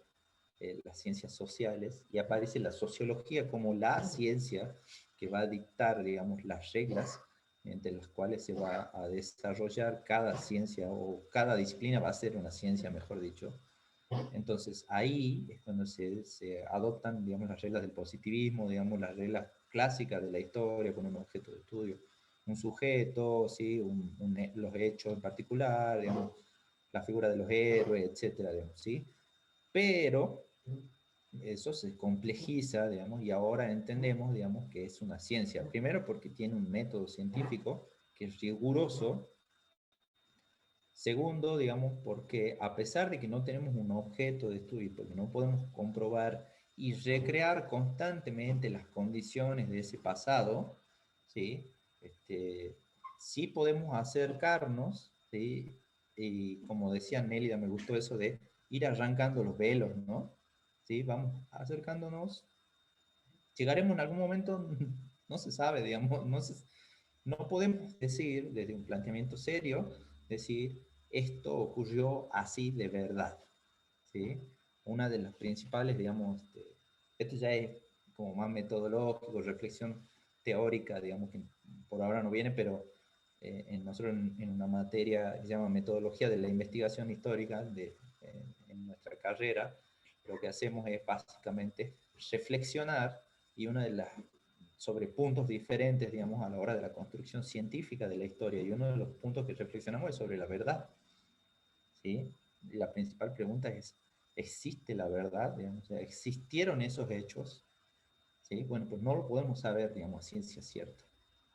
las ciencias sociales, y aparece la sociología como la ciencia que va a dictar, digamos, las reglas entre las cuales se va a desarrollar cada ciencia, o cada disciplina va a ser una ciencia, mejor dicho. Entonces ahí es cuando se adoptan, digamos, las reglas del positivismo, digamos, las reglas clásicas de la historia con un objeto de estudio, un sujeto, ¿sí? Los hechos en particular, digamos, la figura de los héroes, etcétera, digamos, ¿sí? Pero eso se complejiza, digamos, y ahora entendemos, digamos, que es una ciencia. Primero porque tiene un método científico que es riguroso. Segundo, digamos, porque a pesar de que no tenemos un objeto de estudio, porque no podemos comprobar y recrear constantemente las condiciones de ese pasado, ¿sí? Sí podemos acercarnos, ¿sí? Y como decía Nélida, me gustó eso de ir arrancando los velos, ¿no? ¿Sí? Vamos acercándonos. Llegaremos en algún momento, no se sabe, digamos, no podemos decir desde un planteamiento serio, decir, esto ocurrió así de verdad, ¿sí? Una de las principales, digamos, esto ya es como más metodológico, reflexión teórica, digamos, que por ahora no viene, pero nosotros en una materia que se llama metodología de la investigación histórica en nuestra carrera, lo que hacemos es básicamente reflexionar, y una de las sobre puntos diferentes, digamos, a la hora de la construcción científica de la historia. Y uno de los puntos que reflexionamos es sobre la verdad, ¿sí? La principal pregunta es, ¿existe la verdad? Digamos, o sea, ¿existieron esos hechos? ¿Sí? Bueno, pues no lo podemos saber, digamos, a ciencia cierta.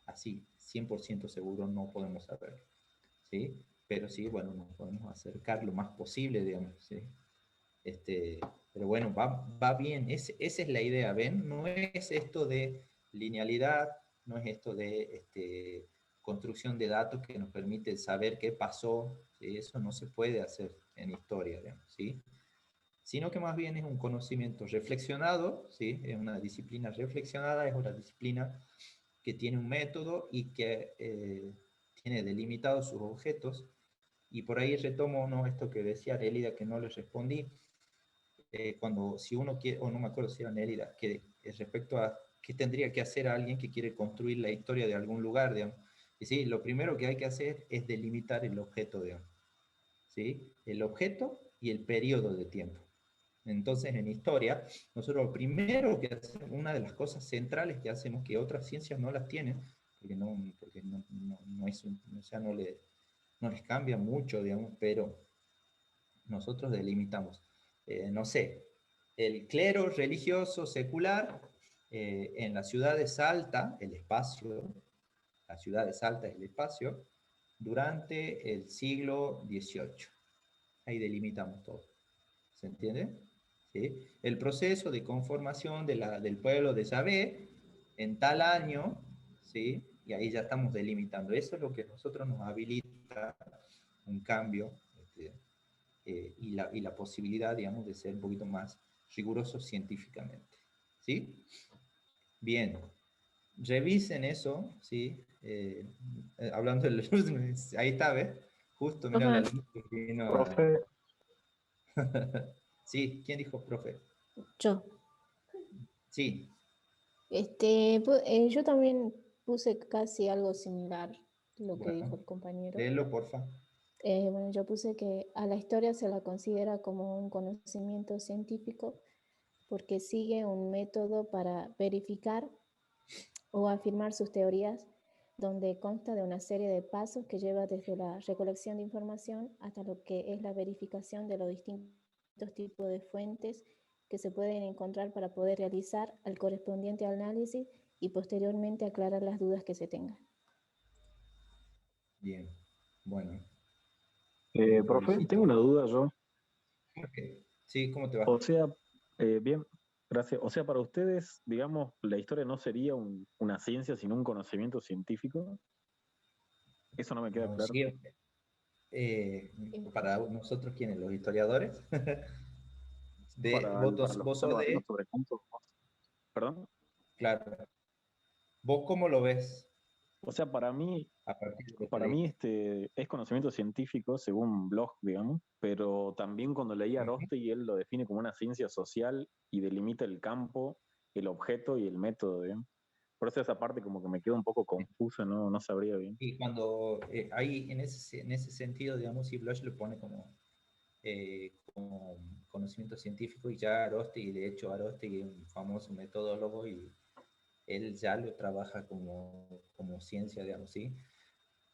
Así, 100% seguro no podemos saberlo, ¿sí? Pero sí, bueno, nos podemos acercar lo más posible, digamos, ¿sí? Pero bueno, va bien, esa es la idea, ¿ven? No es esto de linealidad, no es esto de construcción de datos que nos permite saber qué pasó, ¿sí? Eso no se puede hacer en historia, digamos, ¿sí? Sino que más bien es un conocimiento reflexionado, ¿sí? Es una disciplina reflexionada, es una disciplina que tiene un método y que tiene delimitados sus objetos. Y por ahí retomo, ¿no?, esto que decía Elida, que no le respondí, si uno quiere, o no me acuerdo si era Nélida, que respecto a qué tendría que hacer alguien que quiere construir la historia de algún lugar, digamos. Y sí, lo primero que hay que hacer es delimitar el objeto, digamos, ¿sí? El objeto y el periodo de tiempo. Entonces, en historia, nosotros lo primero que hacemos, una de las cosas centrales que hacemos, que otras ciencias no las tienen, porque no es o sea, no les cambia mucho, digamos, pero nosotros delimitamos. No sé, el clero religioso secular en la ciudad de Salta, el espacio, la ciudad de Salta es el espacio, durante el siglo XVIII. Ahí delimitamos todo. ¿Se entiende? ¿Sí? El proceso de conformación del pueblo de Yahvé en tal año, ¿sí? Y ahí ya estamos delimitando. Eso es lo que a nosotros nos habilita un cambio y la posibilidad, digamos, de ser un poquito más rigurosos científicamente. ¿Sí? Bien. Revisen eso, ¿sí? Hablando de los... Ahí está, ¿ves? Justo, mira la luz que vino. Profe. Sí, ¿quién dijo profe? Yo. Sí. Yo también puse casi algo similar lo que Bueno, dijo el compañero. léelo, porfa. Bueno, yo puse que a la historia se la considera como un conocimiento científico porque sigue un método para verificar o afirmar sus teorías, donde consta de una serie de pasos que lleva desde la recolección de información hasta lo que es la verificación de los distintos tipos de fuentes que se pueden encontrar para poder realizar el correspondiente análisis y posteriormente aclarar las dudas que se tengan. Bien, bueno. Profe, tengo una duda yo. Okay. Sí, ¿cómo te va? O sea, bien, gracias. O sea, para ustedes, digamos, la historia no sería una ciencia, sino un conocimiento científico. Eso no me queda No, claro. sí, Para nosotros, ¿quiénes? ¿Los historiadores? Para Vos, los que vos están sos debatiendo de... sobre puntos. Perdón. Claro. ¿Vos cómo lo ves O sea, a partir de lo que para mí leíste? es conocimiento científico según Bloch, digamos, pero también cuando leí a Ujú. Arostegui él lo define como una ciencia social y delimita el campo, el objeto y el método, digamos. Por eso esa parte como que me queda un poco confusa, no sabría bien. Y cuando hay en ese sentido, digamos, si Bloch lo pone como conocimiento científico, y ya Arostegui, de hecho Arostegui es un famoso metodólogo y él ya lo trabaja como ciencia, digamos, ¿sí?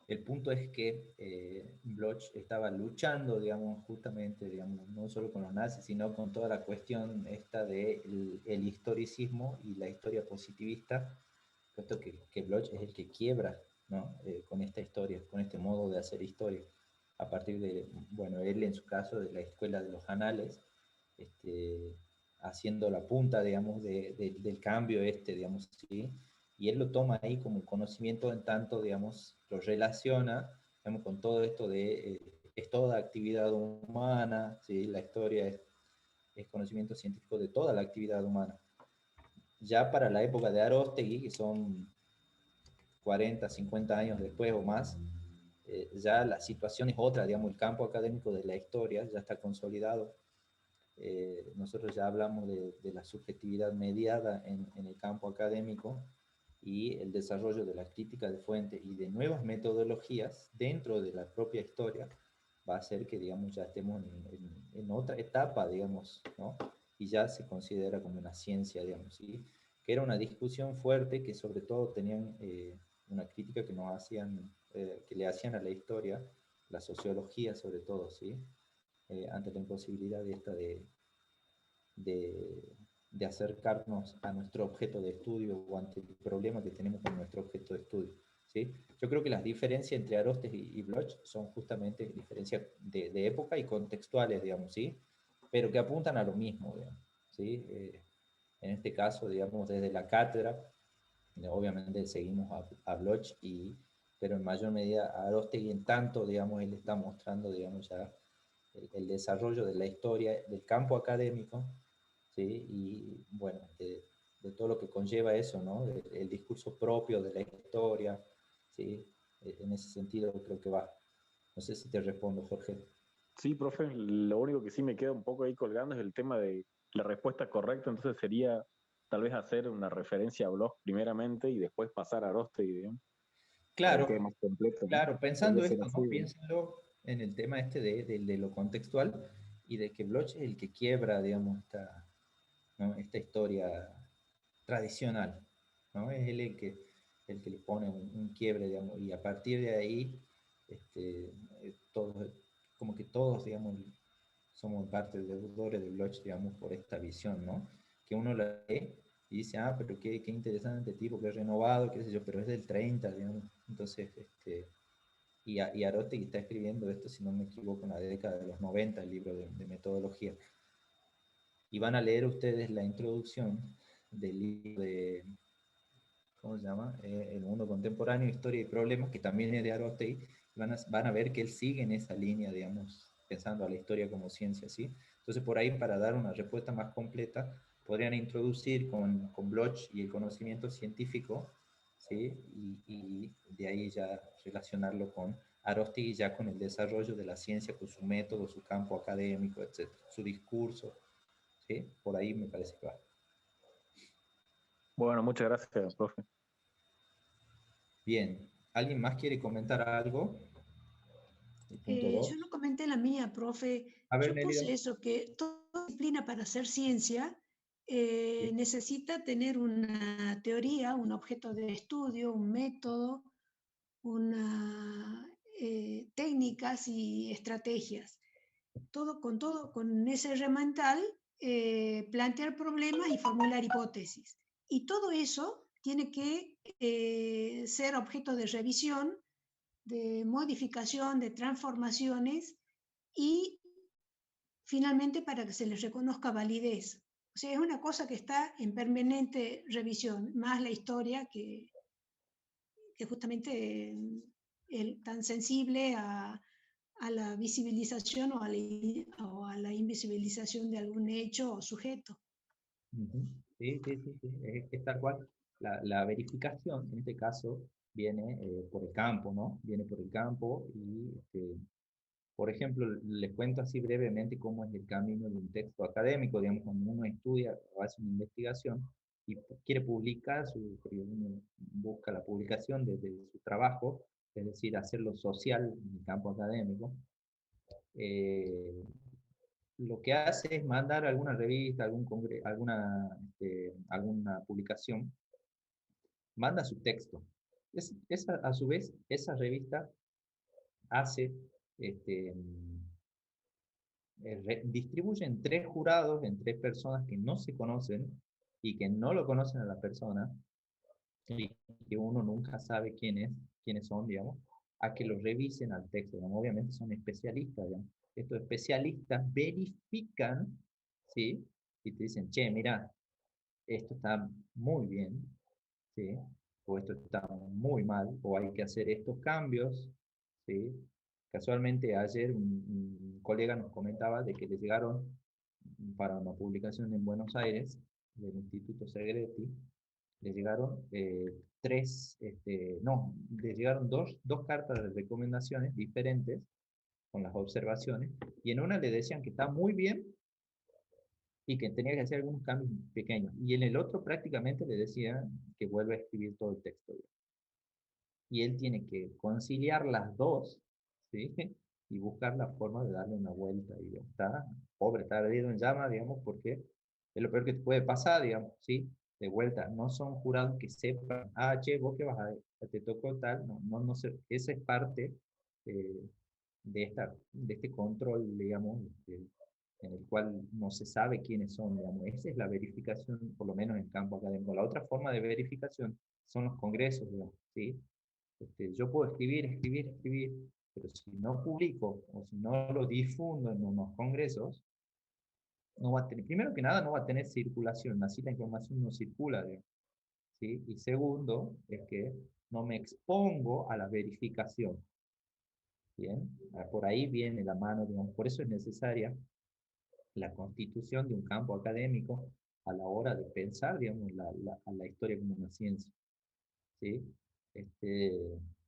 El punto es que Bloch estaba luchando, digamos, justamente, digamos, no solo con los nazis, sino con toda la cuestión esta del el historicismo y la historia positivista, puesto que Bloch es el que quiebra, ¿no? Con esta historia, con este modo de hacer historia, a partir de, bueno, él en su caso de la escuela de los anales, este, haciendo la punta, digamos, del cambio digamos, ¿sí? Y él lo toma ahí como conocimiento en tanto, digamos, lo relaciona, digamos, con todo esto es toda actividad humana, ¿sí? La historia es conocimiento científico de toda la actividad humana. Ya para la época de Aróstegui, que son 40, 50 años después o más, ya la situación es otra, digamos, el campo académico de la historia ya está consolidado. Nosotros ya hablamos de la subjetividad mediada en el campo académico y el desarrollo de la crítica de fuente y de nuevas metodologías dentro de la propia historia va a hacer que, digamos, ya estemos en otra etapa, digamos, ¿no? Y ya se considera como una ciencia, digamos, ¿sí? Que era una discusión fuerte que sobre todo tenían una crítica que nos hacían, que le hacían a la historia, la sociología sobre todo, ¿sí? Ante la imposibilidad de, de acercarnos a nuestro objeto de estudio o ante el problema que tenemos con nuestro objeto de estudio. ¿Sí? Yo creo que las diferencias entre Aróstegui y Bloch son justamente diferencias de época y contextuales, digamos, ¿sí? Pero que apuntan a lo mismo, digamos, ¿sí? En este caso, digamos, desde la cátedra, obviamente seguimos a Bloch, pero en mayor medida a Aróstegui, en tanto, digamos, él está mostrando, digamos, ya el desarrollo de la historia del campo académico, ¿sí? Y bueno, de todo lo que conlleva eso, ¿no? El discurso propio de la historia, ¿sí? En ese sentido creo que va. No sé si te respondo, Jorge. Sí, profe, lo único que sí me queda un poco ahí colgando es el tema de la respuesta correcta, entonces sería tal vez hacer una referencia a Bloch primeramente y después pasar a Arostegui, digamos, para que Claro, quede más completo, ¿no? claro, Podría pensando ser esto, así, ¿no? digamos. Piénsenlo en el tema este de lo contextual y de que Bloch es el que quiebra, digamos, ¿no? Esta historia tradicional, ¿no? Es él el que le pone un quiebre, digamos, y a partir de ahí, todos, como que todos, digamos, somos parte de deudores de Bloch, digamos, por esta visión, ¿no? Que uno la lee y dice, ah, pero qué interesante tipo, qué renovado, qué sé yo, pero es del 30, digamos. Entonces, y Aróstegui está escribiendo esto, si no me equivoco, en la década de los 90, el libro de metodología. Y van a leer ustedes la introducción del libro de, ¿cómo se llama? El mundo contemporáneo, historia y problemas, que también es de Aróstegui. Van a ver que él sigue en esa línea, digamos, pensando a la historia como ciencia, ¿sí? Entonces, por ahí, para dar una respuesta más completa, podrían introducir con Bloch y el conocimiento científico, ¿sí? Y de ahí ya relacionarlo con Aróstegui, ya con el desarrollo de la ciencia, con su método, su campo académico, etc., su discurso, ¿sí? Por ahí me parece que va. Bueno, muchas gracias, profe. Bien, ¿alguien más quiere comentar algo? El punto Yo 2. no comenté la mía, profe. A ver, Yo Nélida. puse eso, que toda disciplina para hacer ciencia Sí. necesita tener una teoría, un objeto de estudio, un método, técnicas y estrategias. Todo, con ese herramental, plantear problemas y formular hipótesis. Y todo eso tiene que ser objeto de revisión, de modificación, de transformaciones y finalmente para que se les reconozca validez. O sea, es una cosa que está en permanente revisión, más la historia que justamente tan sensible a la visibilización o a la invisibilización de algún hecho o sujeto. Sí, sí, sí, sí, es tal cual. La verificación, en este caso, viene por el campo, ¿no? Viene por el campo y, por ejemplo, les cuento así brevemente cómo es el camino de un texto académico, digamos, cuando uno estudia o hace una investigación y quiere publicar, uno busca la publicación desde su trabajo, es decir, hacerlo social en el campo académico. Lo que hace es mandar a alguna revista, alguna publicación, manda su texto. A su vez, esa revista hace, distribuye en 3 jurados, en 3 personas que no se conocen y que no lo conocen a la persona, y que uno nunca sabe quiénes son, digamos, a que lo revisen al texto. Digamos. Obviamente son especialistas, digamos. Estos especialistas verifican, ¿sí? Y te dicen, che, mira, esto está muy bien, ¿sí? O esto está muy mal, o hay que hacer estos cambios, ¿sí? Casualmente ayer un colega nos comentaba de que le llegaron para una publicación en Buenos Aires, del Instituto Segretti, le llegaron le llegaron dos cartas de recomendaciones diferentes con las observaciones, y en una le decían que está muy bien y que tenía que hacer algunos cambios pequeños, y en el otro prácticamente le decían que vuelva a escribir todo el texto. Y él tiene que conciliar las dos, ¿sí? Y buscar la forma de darle una vuelta, y está, pobre, está ardido en llamas, digamos, porque es lo peor que te puede pasar, digamos, ¿sí? De vuelta, no son jurados que sepan, che, vos qué vas a ver, te tocó tal, no sé, esa es parte eh, de este control, digamos, en el cual no se sabe quiénes son, digamos. Esa es la verificación, por lo menos en el campo académico. La otra forma de verificación son los congresos, digamos, ¿sí? Yo puedo escribir, pero si no publico o si no lo difundo en unos congresos, no va a tener, primero que nada, no va a tener circulación, así la información no circula, digamos, ¿sí? Y segundo, es que no me expongo a la verificación, ¿bien? Por ahí viene la mano, digamos, por eso es necesaria la constitución de un campo académico a la hora de pensar, digamos, a la historia como una ciencia, ¿sí?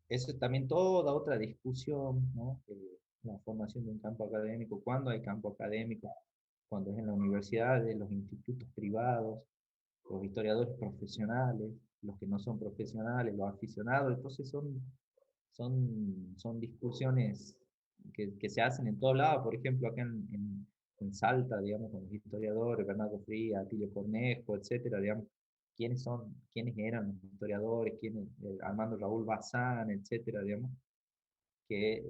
Eso es también toda otra discusión, ¿no? La formación de un campo académico, cuándo hay campo académico, cuando es en la universidad, en los institutos privados, los historiadores profesionales, los que no son profesionales, los aficionados, entonces son discusiones que se hacen en todos lados, por ejemplo, acá en Salta, digamos, con los historiadores, Bernardo Frías, Atilio Cornejo, etcétera, digamos, quiénes eran los historiadores, Armando Raúl Bazán, etcétera, digamos, que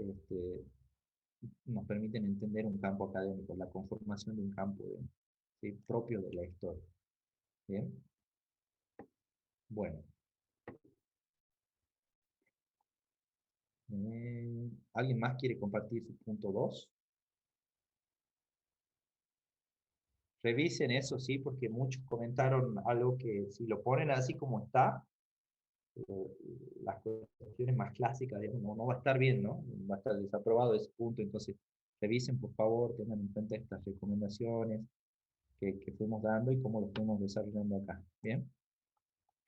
nos permiten entender un campo académico, la conformación de un campo ¿sí? propio de la historia. ¿Bien? Bueno. ¿Alguien más quiere compartir su punto 2? Revisen eso, sí, porque muchos comentaron algo que si lo ponen así como está, las cuestiones más clásicas, digamos, no va a estar bien, ¿no? Va a estar desaprobado ese punto, entonces revisen por favor, tengan en cuenta estas recomendaciones que fuimos dando y cómo lo fuimos desarrollando acá, ¿bien?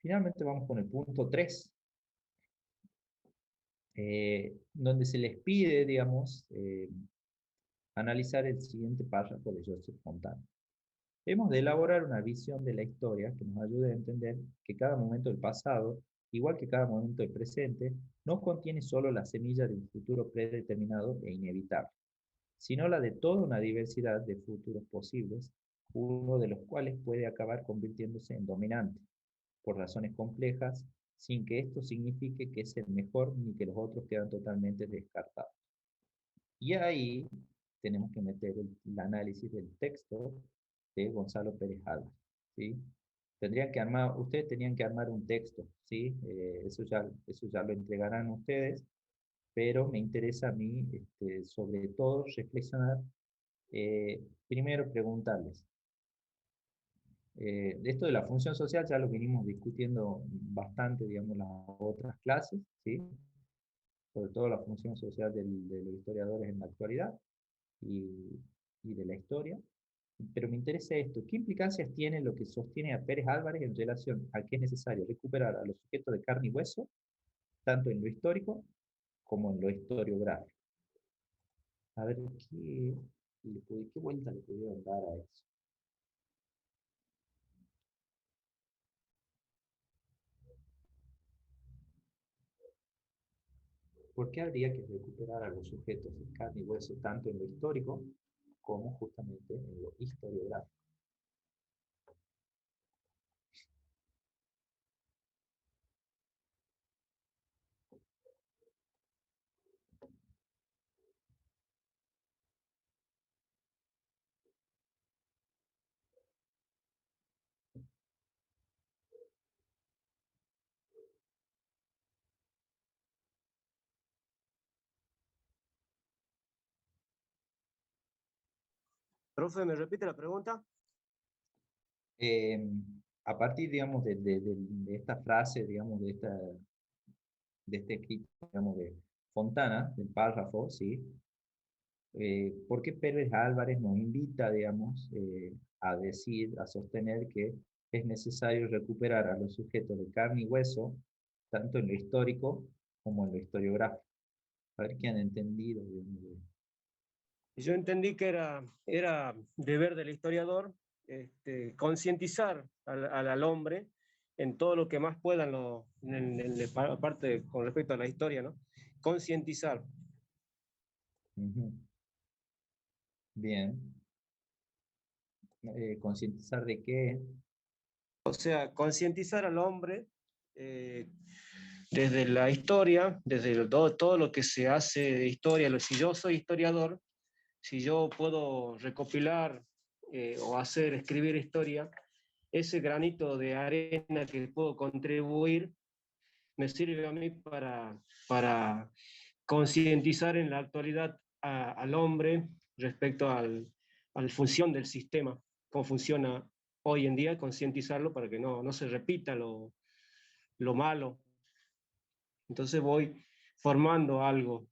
Finalmente vamos con el punto 3, donde se les pide, digamos, analizar el siguiente párrafo de Joseph Fontana. Hemos de elaborar una visión de la historia que nos ayude a entender que cada momento del pasado, igual que cada momento del presente, no contiene solo la semilla de un futuro predeterminado e inevitable, sino la de toda una diversidad de futuros posibles, uno de los cuales puede acabar convirtiéndose en dominante, por razones complejas, sin que esto signifique que es el mejor ni que los otros quedan totalmente descartados. Y ahí tenemos que meter el análisis del texto de Gonzalo Pérez Alba, ¿sí? Ustedes tenían que armar un texto, ¿sí? Eso ya lo entregarán ustedes, pero me interesa a mí, sobre todo, reflexionar, primero preguntarles. Esto de la función social ya lo vinimos discutiendo bastante, digamos, en las otras clases, ¿sí? sobre todo la función social de los historiadores en la actualidad y de la historia. Pero me interesa esto, ¿qué implicancias tiene lo que sostiene a Pérez Álvarez en relación a que es necesario recuperar a los sujetos de carne y hueso, tanto en lo histórico como en lo historiográfico? A ver, ¿qué vuelta le pudieron dar a eso? ¿Por qué habría que recuperar a los sujetos de carne y hueso tanto en lo histórico como justamente en lo historiográfico? Profe, ¿me repite la pregunta? A partir, digamos, de esta frase, digamos, de este escrito, digamos, de Fontana, del párrafo, ¿sí? ¿Por qué Pérez Álvarez nos invita, digamos, a decir, a sostener que es necesario recuperar a los sujetos de carne y hueso, tanto en lo histórico como en lo historiográfico? A ver qué han entendido. Yo entendí que era deber del historiador concientizar al hombre en todo lo que más pueda, aparte con respecto a la historia, ¿no? Concientizar. Bien. ¿Concientizar de qué? O sea, concientizar al hombre desde la historia, desde todo lo que se hace de historia. Si yo soy historiador, si yo puedo recopilar o escribir historia, ese granito de arena que puedo contribuir me sirve a mí para concientizar en la actualidad al hombre respecto a la función del sistema, cómo funciona hoy en día, concientizarlo para que no se repita lo malo. Entonces voy formando algo.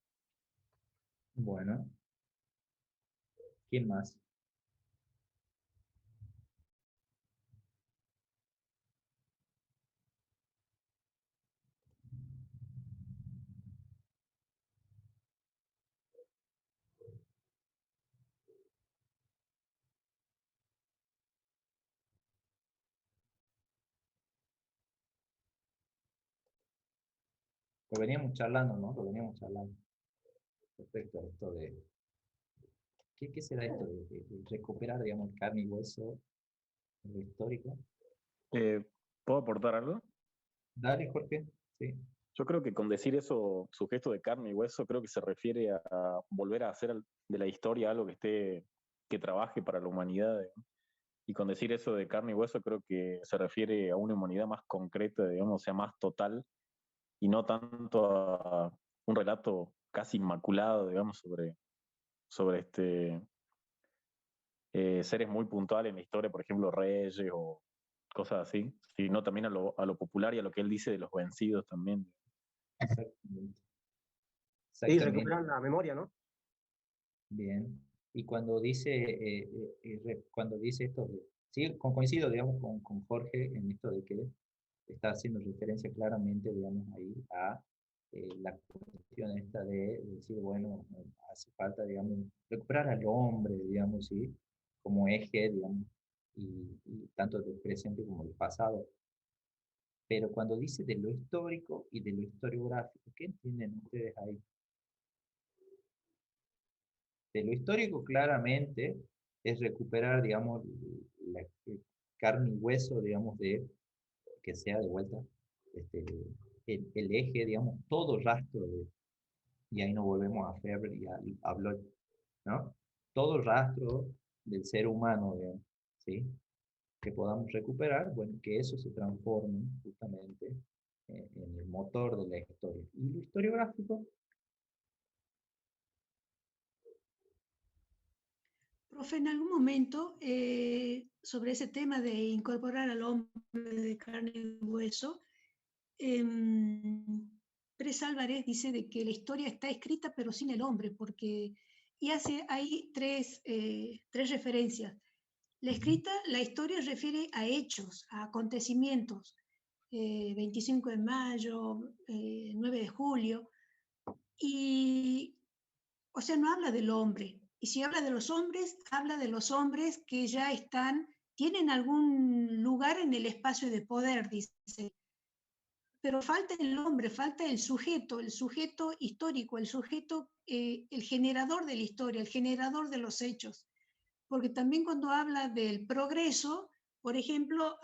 Bueno. ¿Quién más? Lo veníamos charlando, ¿no? Lo veníamos charlando respecto a esto de... ¿Qué será esto de recuperar, digamos, carne y hueso en lo histórico? ¿Puedo aportar algo? Dale, Jorge. Sí. Yo creo que con decir eso, sujeto de carne y hueso, creo que se refiere a volver a hacer de la historia algo que trabaje para la humanidad. Y con decir eso de carne y hueso, creo que se refiere a una humanidad más concreta, digamos, o sea, más total, y no tanto a un relato casi inmaculado, digamos, sobre seres muy puntuales en la historia, por ejemplo, reyes o cosas así, sino también a lo popular y a lo que él dice de los vencidos también. Exactamente. Y recuperar la memoria, ¿no? Bien. Y cuando dice esto, sí, coincido, digamos, con Jorge en esto de que está haciendo referencia claramente, digamos, ahí a la cuestión esta de decir, bueno, hace falta, digamos, recuperar al hombre, digamos, ¿sí? Como eje, digamos, y tanto del presente como del pasado. Pero cuando dice de lo histórico y de lo historiográfico, ¿qué entienden ustedes ahí? De lo histórico claramente es recuperar, digamos, la carne y hueso, digamos, de que sea de vuelta el eje, digamos, todo rastro y ahí nos volvemos a Feber y a Bloch, ¿no? Todo rastro del ser humano, digamos, ¿sí? Que podamos recuperar, bueno, que eso se transforme justamente en el motor de la historia. Y lo historiográfico. Profe, en algún momento, sobre ese tema de incorporar al hombre de carne y hueso, Pérez Álvarez dice de que la historia está escrita pero sin el hombre, porque, y hace ahí tres referencias. La historia refiere a hechos, a acontecimientos, 25 de mayo, 9 de julio, y, o sea, no habla del hombre. Y si habla de los hombres que ya tienen algún lugar en el espacio de poder, dice. Pero falta el hombre, falta el sujeto histórico, el sujeto, el generador de la historia, el generador de los hechos. Porque también cuando habla del progreso, por ejemplo,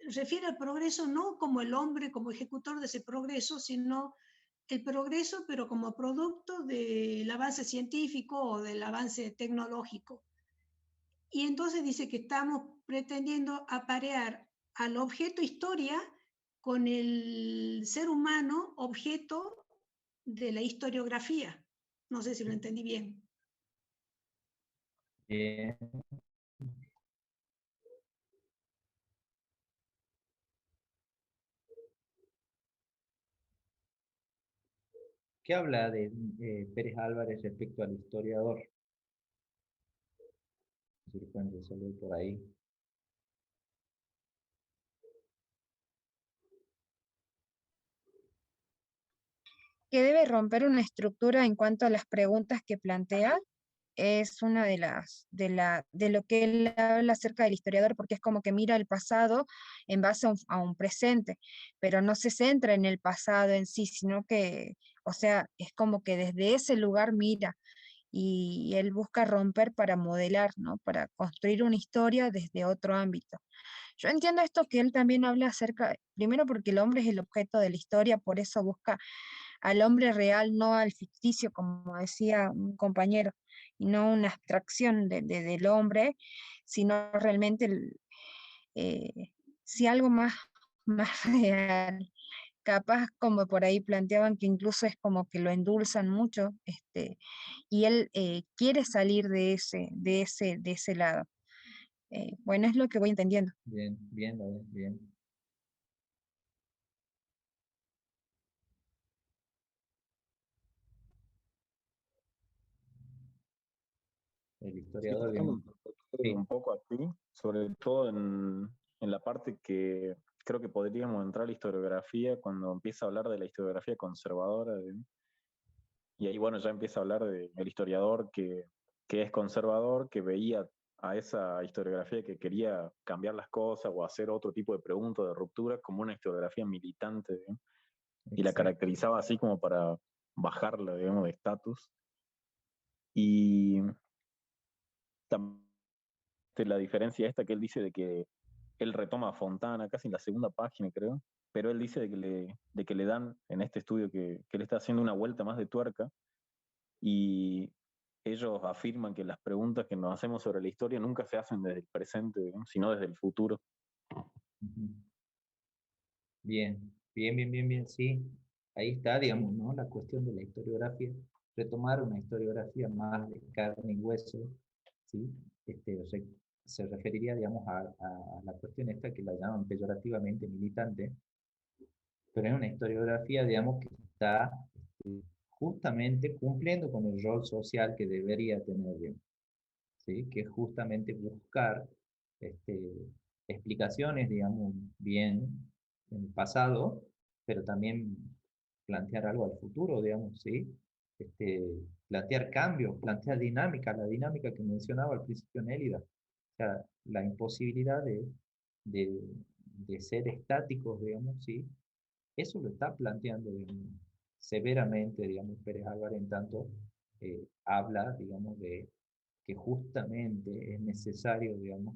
refiere al progreso no como el hombre, como ejecutor de ese progreso, sino el progreso, pero como producto del avance científico o del avance tecnológico. Y entonces dice que estamos pretendiendo aparear al objeto historia con el ser humano objeto de la historiografía. No sé si lo entendí bien. Bien. ¿Qué habla de Pérez Álvarez respecto al historiador? Si lo pueden resolver por ahí. Que debe romper una estructura en cuanto a las preguntas que plantea, es una de lo que él habla acerca del historiador, porque es como que mira el pasado en base a un presente, pero no se centra en el pasado en sí, sino que, o sea, es como que desde ese lugar mira, y él busca romper para modelar, ¿no? Para construir una historia desde otro ámbito. Yo entiendo esto que él también habla acerca, primero porque el hombre es el objeto de la historia, por eso busca al hombre real, no al ficticio, como decía un compañero, y no una abstracción del hombre, sino realmente si algo más real. Capaz como por ahí planteaban que incluso es como que lo endulzan mucho, y él quiere salir de ese lado. Bueno, es lo que voy entendiendo. Bien, bien, bien. El Sí, historiador, tengo bien. Sí. un poco así, sobre todo en la parte que creo que podríamos entrar a la historiografía cuando empieza a hablar de la historiografía conservadora. Y ahí, bueno, ya empieza a hablar del historiador que es conservador, que veía a esa historiografía que quería cambiar las cosas o hacer otro tipo de preguntas de ruptura como una historiografía militante, ¿sí? Y la Exacto. caracterizaba así como para bajarla, digamos, de estatus. Y también la diferencia esta que él dice de que él retoma a Fontana casi en la segunda página, creo, pero él dice de que le dan en este estudio que él está haciendo una vuelta más de tuerca y ellos afirman que las preguntas que nos hacemos sobre la historia nunca se hacen desde el presente, ¿no? Sino desde el futuro. Bien, bien, sí. Ahí está, digamos, ¿no? La cuestión de la historiografía. Retomar una historiografía más de carne y hueso, ¿sí? Se referiría, digamos, a la cuestión esta que la llaman peyorativamente militante, pero es una historiografía, digamos, que está justamente cumpliendo con el rol social que debería tener, digamos, ¿sí? Que es justamente buscar este, explicaciones, digamos, bien en el pasado, pero también plantear algo al futuro, digamos, ¿sí? Plantear cambios, plantear dinámica, la dinámica que mencionaba al principio Nélida, o sea, la imposibilidad de, de ser estáticos, digamos, ¿sí? Eso lo está planteando, digamos, severamente, digamos, Pérez Álvarez, en tanto habla, digamos, de que justamente es necesario, digamos,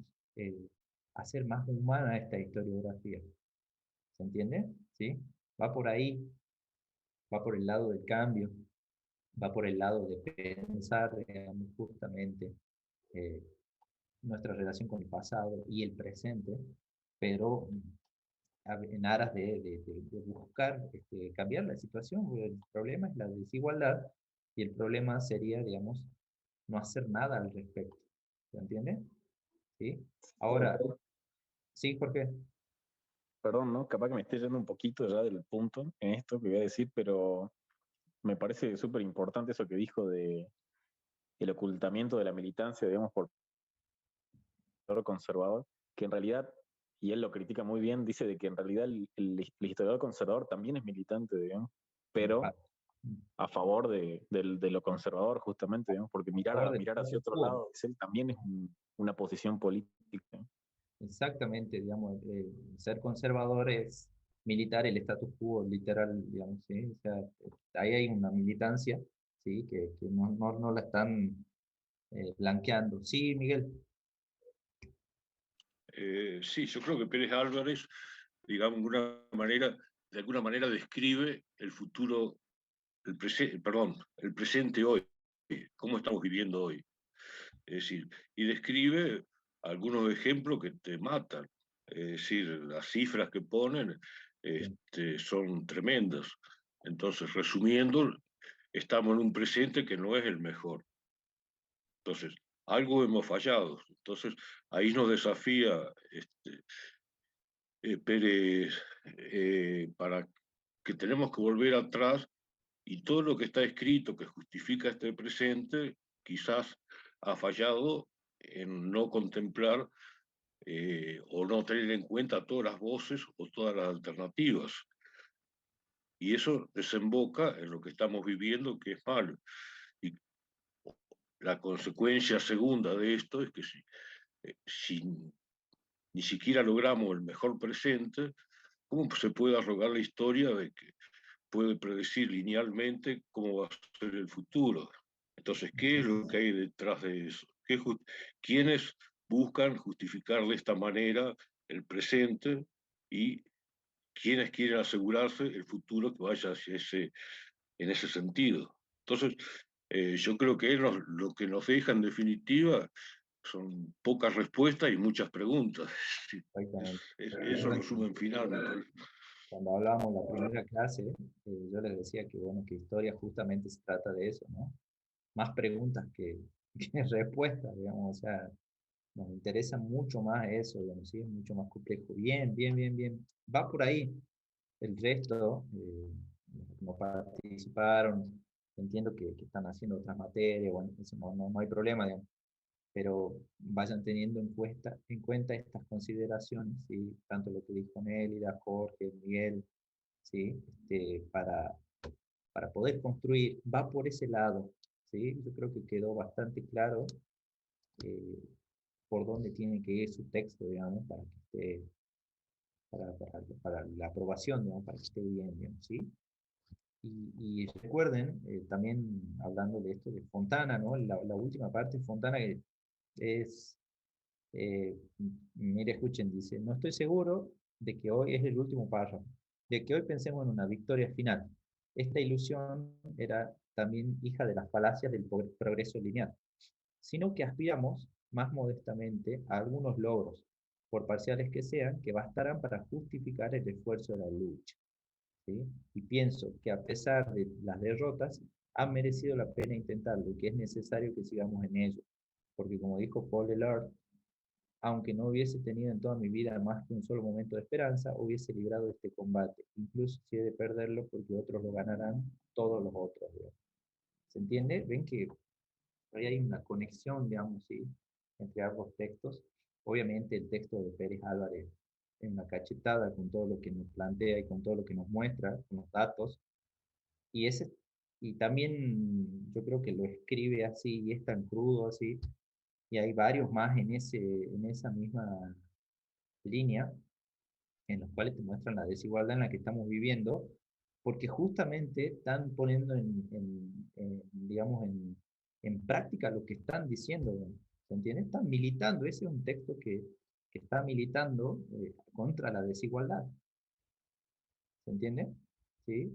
hacer más humana esta historiografía. ¿Se entiende? ¿Sí? Va por ahí, va por el lado del cambio, va por el lado de pensar, digamos, justamente eh, nuestra relación con el pasado y el presente, pero en aras de buscar cambiar la situación, porque el problema es la desigualdad y el problema sería, digamos, no hacer nada al respecto. ¿Se entiende? ¿Sí? Ahora, sí, Jorge. perdón, ¿no? Capaz que me esté yendo un poquito ya del punto en esto que voy a decir, pero me parece súper importante eso que dijo de el ocultamiento de la militancia, digamos, por el conservador, que en realidad, y él lo critica muy bien, dice de que en realidad el historiador conservador también es militante, digamos, pero a favor de lo conservador, justamente, digamos, porque mirar hacia otro lado, dice él, también es una posición política. Exactamente, digamos, ser conservador es militar el status quo, literal, digamos, ¿sí? O sea, ahí hay una militancia, ¿sí? Que no la están blanqueando. Sí, Miguel. Sí, yo creo que Pérez Álvarez, digamos, de alguna manera describe el futuro, el presente hoy, cómo estamos viviendo hoy. Es decir, y describe algunos ejemplos que te matan. Es decir, las cifras que ponen son tremendas. Entonces, resumiendo, estamos en un presente que no es el mejor. Entonces, algo hemos fallado. Entonces, ahí nos desafía Pérez, para que tenemos que volver atrás y todo lo que está escrito que justifica este presente quizás ha fallado en no contemplar o no tener en cuenta todas las voces o todas las alternativas. Y eso desemboca en lo que estamos viviendo, que es malo. Y la consecuencia segunda de esto es que si ni siquiera logramos el mejor presente, ¿cómo se puede arrogar la historia de que puede predecir linealmente cómo va a ser el futuro? Entonces, ¿qué es lo que hay detrás de eso? ¿Quiénes buscan justificar de esta manera el presente y quiénes quieren asegurarse el futuro que vaya en ese sentido? Entonces, yo creo que lo que nos deja en definitiva son pocas respuestas y muchas preguntas. Exactamente. Eso resumen final, me parece. Cuando hablábamos la primera clase, yo les decía que, bueno, que historia justamente se trata de eso, ¿no? Más preguntas que respuestas, digamos, o sea, nos interesa mucho más eso, digamos, ¿sí? Es mucho más complejo. Bien, bien, bien, bien. Va por ahí. El resto, los que no participaron, entiendo que están haciendo otras materias, bueno, eso no hay problema, digamos, pero vayan teniendo en cuenta estas consideraciones, ¿sí? Tanto lo que dijo Nélida, Jorge, Miguel, ¿sí? Para poder construir, va por ese lado, ¿sí? Yo creo que quedó bastante claro eh, por dónde tiene que ir su texto, digamos, para que esté, para la aprobación, digamos, para que esté bien, digamos, ¿sí? Y recuerden, también hablando de esto de Fontana, ¿no? La última parte de Fontana que es, mire, escuchen, dice, no estoy seguro de que hoy es el último párrafo, de que hoy pensemos en una victoria final. Esta ilusión era también hija de las falacias del progreso lineal, sino que aspiramos más modestamente a algunos logros, por parciales que sean, que bastarán para justificar el esfuerzo de la lucha. ¿Sí? Y pienso que a pesar de las derrotas, ha merecido la pena intentarlo y que es necesario que sigamos en ello. Porque como dijo Paul Eluard, aunque no hubiese tenido en toda mi vida más que un solo momento de esperanza, hubiese librado este combate, incluso si he de perderlo porque otros lo ganarán, todos los otros. ¿Verdad? ¿Se entiende? Ven que ahí hay una conexión, digamos, ¿sí? Entre ambos textos. Obviamente el texto de Pérez Álvarez en una cachetada con todo lo que nos plantea y con todo lo que nos muestra, con los datos, y, y también yo creo que lo escribe así y es tan crudo así, y hay varios más en esa misma línea, en los cuales te muestran la desigualdad en la que estamos viviendo, porque justamente están poniendo digamos, en práctica lo que están diciendo, ¿se entiende? Están militando, ese es un texto que está militando contra la desigualdad, ¿se entiende? ¿Sí?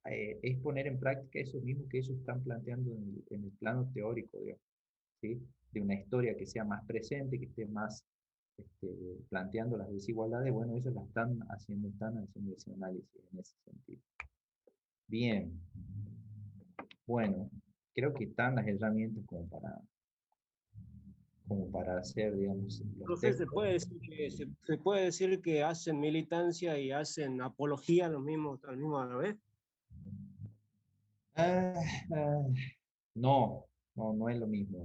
Es poner en práctica eso mismo que ellos están planteando en el plano teórico, digamos, ¿sí? De una historia que sea más presente, que esté más planteando las desigualdades, bueno, ellos la están haciendo ese análisis en ese sentido. Bien, bueno, creo que están las herramientas como como para hacer, digamos, los Profe, textos. se puede decir que hacen militancia y hacen apología al mismo a la vez. Ah, ah, no, no es lo mismo.